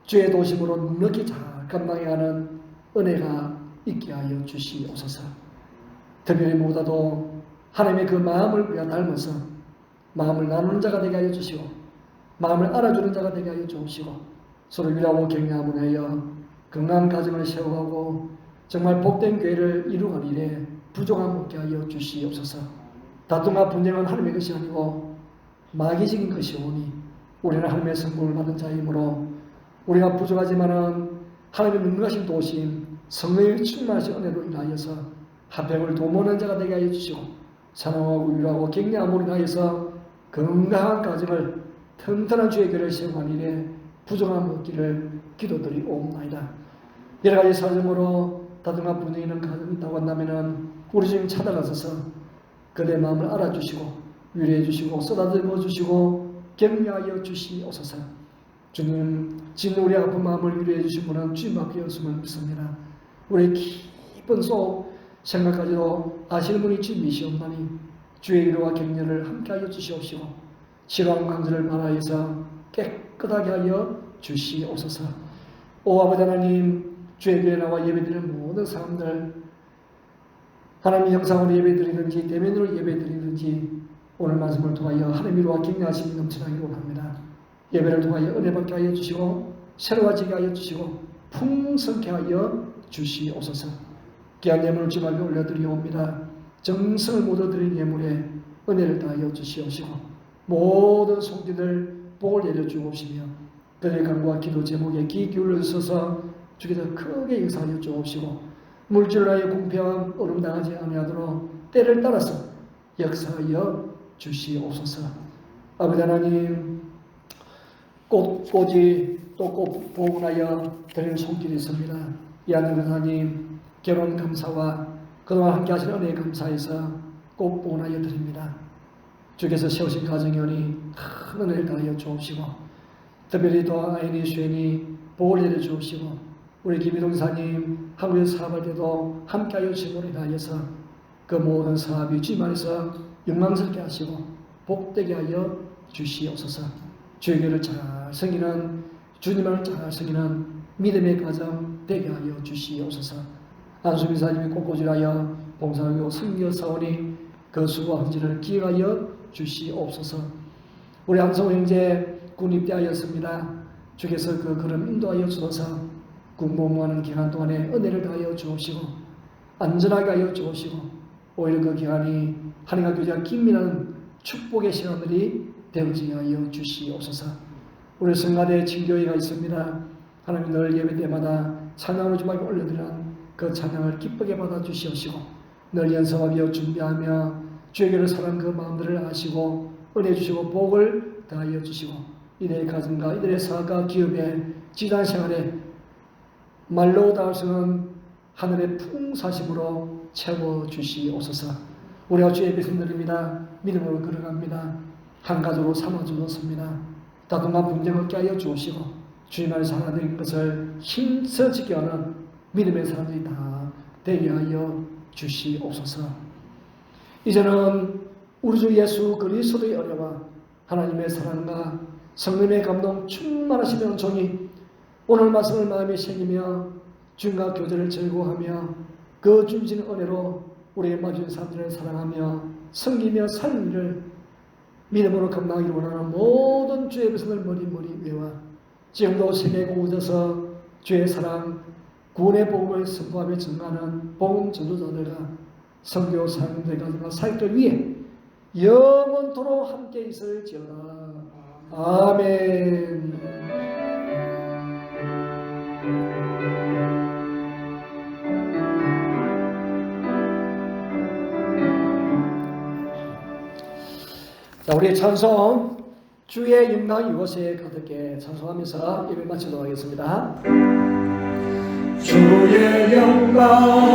주의 도심으로 넉넉히 잘 감당해가는 은혜가 있게 하여 주시옵소서. 특별히 무엇보다도 하나님의 그 마음을 우리가 닮아서 마음을 나누는 자가 되게 하여 주시고 마음을 알아주는 자가 되게 하여 주시고 서로 위로하고 격려함으로 하여 건강한 가정을 세워가고 정말 복된 교회를 이루어가는 일에 부족함 없게 하여 주시옵소서. 다툼과 분쟁은 하나님의 것이 아니고 마귀적인 것이오니 우리는 하나님의 성공을 받은 자이므로 우리가 부족하지만은 하나님의 능력하신 도심 성령의 충만하신 은혜로 인하여서 화평을 도모하는 자가 되게 하여 주시고 사랑하고 위로하고 격려함으로 인하여서 건강한 가정을 튼튼한 주의 교회를 세워가는 일에 부족함 없기를 기도드리옵나이다. 여러 가지 사정으로 다툼과 분쟁이 있는 가정이 있다고 한다면 우리 주님 찾아가셔서 그들의 마음을 알아주시고 위로해 주시고 쏟아들어 주시고 격려하여 주시옵소서. 주님 지금 우리 아픈 마음을 위로해 주신 분은 주님밖에 없음을 믿습니다. 우리의 깊은 속 생각까지도 아시는 분이 주님이시옵나니 주의 위로와 격려를 함께하여 주시옵시고 싫어하는 강제를 말하여서 깨끗하게 하여 주시옵소서. 오 아버지 하나님 주의 교회에 나와 예배드리는 모든 사람들 하나님의 형상으로 예배드리든지 대면으로 예배드리든지 오늘 말씀을 통하여 하나님의 위로와 격려하심이 넘쳐나기를 원합니다. 예배를 통하여 은혜 받게 하여 주시고 새로워지게 하여 주시고 풍성케 하여 주시옵소서. 귀한 예물을 주님 앞에 올려드리옵니다. 정성을 묻어드린 예물에 은혜를 다하여 주시옵시고 모든 손길들 복을 내려주옵시며 그들의 간구와 기도 제목에 귀 기울여 주셔서 주께서 크게 역사하여 주옵시고 물질로 하여 공평함 어름당하지 아니하도록 때를 따라서 역사하여 주시옵소서. 아버지 하나님 꽃꽂이 또 꽃 보응하여 드리는 손길이 있습니다. 이 하나님 하나님 결혼 감사와 그동안 함께 하신 은혜에 감사해서 꽃 보응하여 드립니다. 주께서 세우신 가정이 오니 큰 은혜를 다하여 주옵시고 특별히 또 아이니 수연이 복을 내려 주옵시고 우리 김희동사님 한국에서 사업할 때도 함께하여 주심으로 인하여서 그 모든 사업이 주님 안에서 영광스럽게 하시고 복되게 하여 주시옵소서. 주의 교회를 잘 섬기는 주님을 잘 섬기는 믿음의 가정 되게 하여 주시옵소서. 안수민사님이 꽃꽂이하여 봉사하고 섬겨 사오니 그 수고와 헌신을 기억하여 주시옵소서. 우리 안성호 형제 군 입대하였습니다. 주께서 그 걸음 인도하여 주셔서 군복무하는 기간 동안에 은혜를 다하여 주옵시고 안전하게 하여 주옵시고 오히려 그 기간이 하나님과 교제가 긴밀한 축복의 시간들이 되어지게 하여 주시옵소서. 우리 성가대 친교회가 있습니다. 하나님 늘 예배 때마다 찬양으로 주님께 올려드리는 그 찬양을 기쁘게 받아 주시옵시고 늘 연습하며 준비하며 주의 교회를 사랑하는 그 마음들을 아시고 은혜 주시고 복을 다하여 주시고 이들의 가정과 이들의 사업과 기업의 지단 생활에 말로 닿을 수 없는 하늘의 풍사심으로 채워주시옵소서. 우리가 주의 백성들입니다. 믿음으로 걸어갑니다. 한 가족으로 삼아주었습니다. 다툼과 분쟁 없게 하여 주시고 주님 안에서 하나 된 것을 힘써 지켜하는 믿음의 사람들이 다 되게 하여 주시옵소서. 이제는 우리 주 예수 그리스도의 은혜와 하나님의 사랑과 성령의 감동 충만하시는 종이 오늘 말씀을 마음에 새기며 주님과 교제를 즐거워하며 그 주신 은혜로 우리의 맞은 사람들을 사랑하며 섬기며 사는 일을 믿음으로 감당하기를 원하는 모든 주의 백성들 머리머리 위와 지금도 세계에 오셔서 주의 사랑 구원의 복음을 선포하며 증가하는 복음 전도자들과 선교 사역자들과 사역들 위해 영원토록 함께 있을지어다. 아멘. 자, 우리의 찬송 주의 영광 이곳에 가득해 찬송하면서 예배 마치도록 하겠습니다. 주의 영광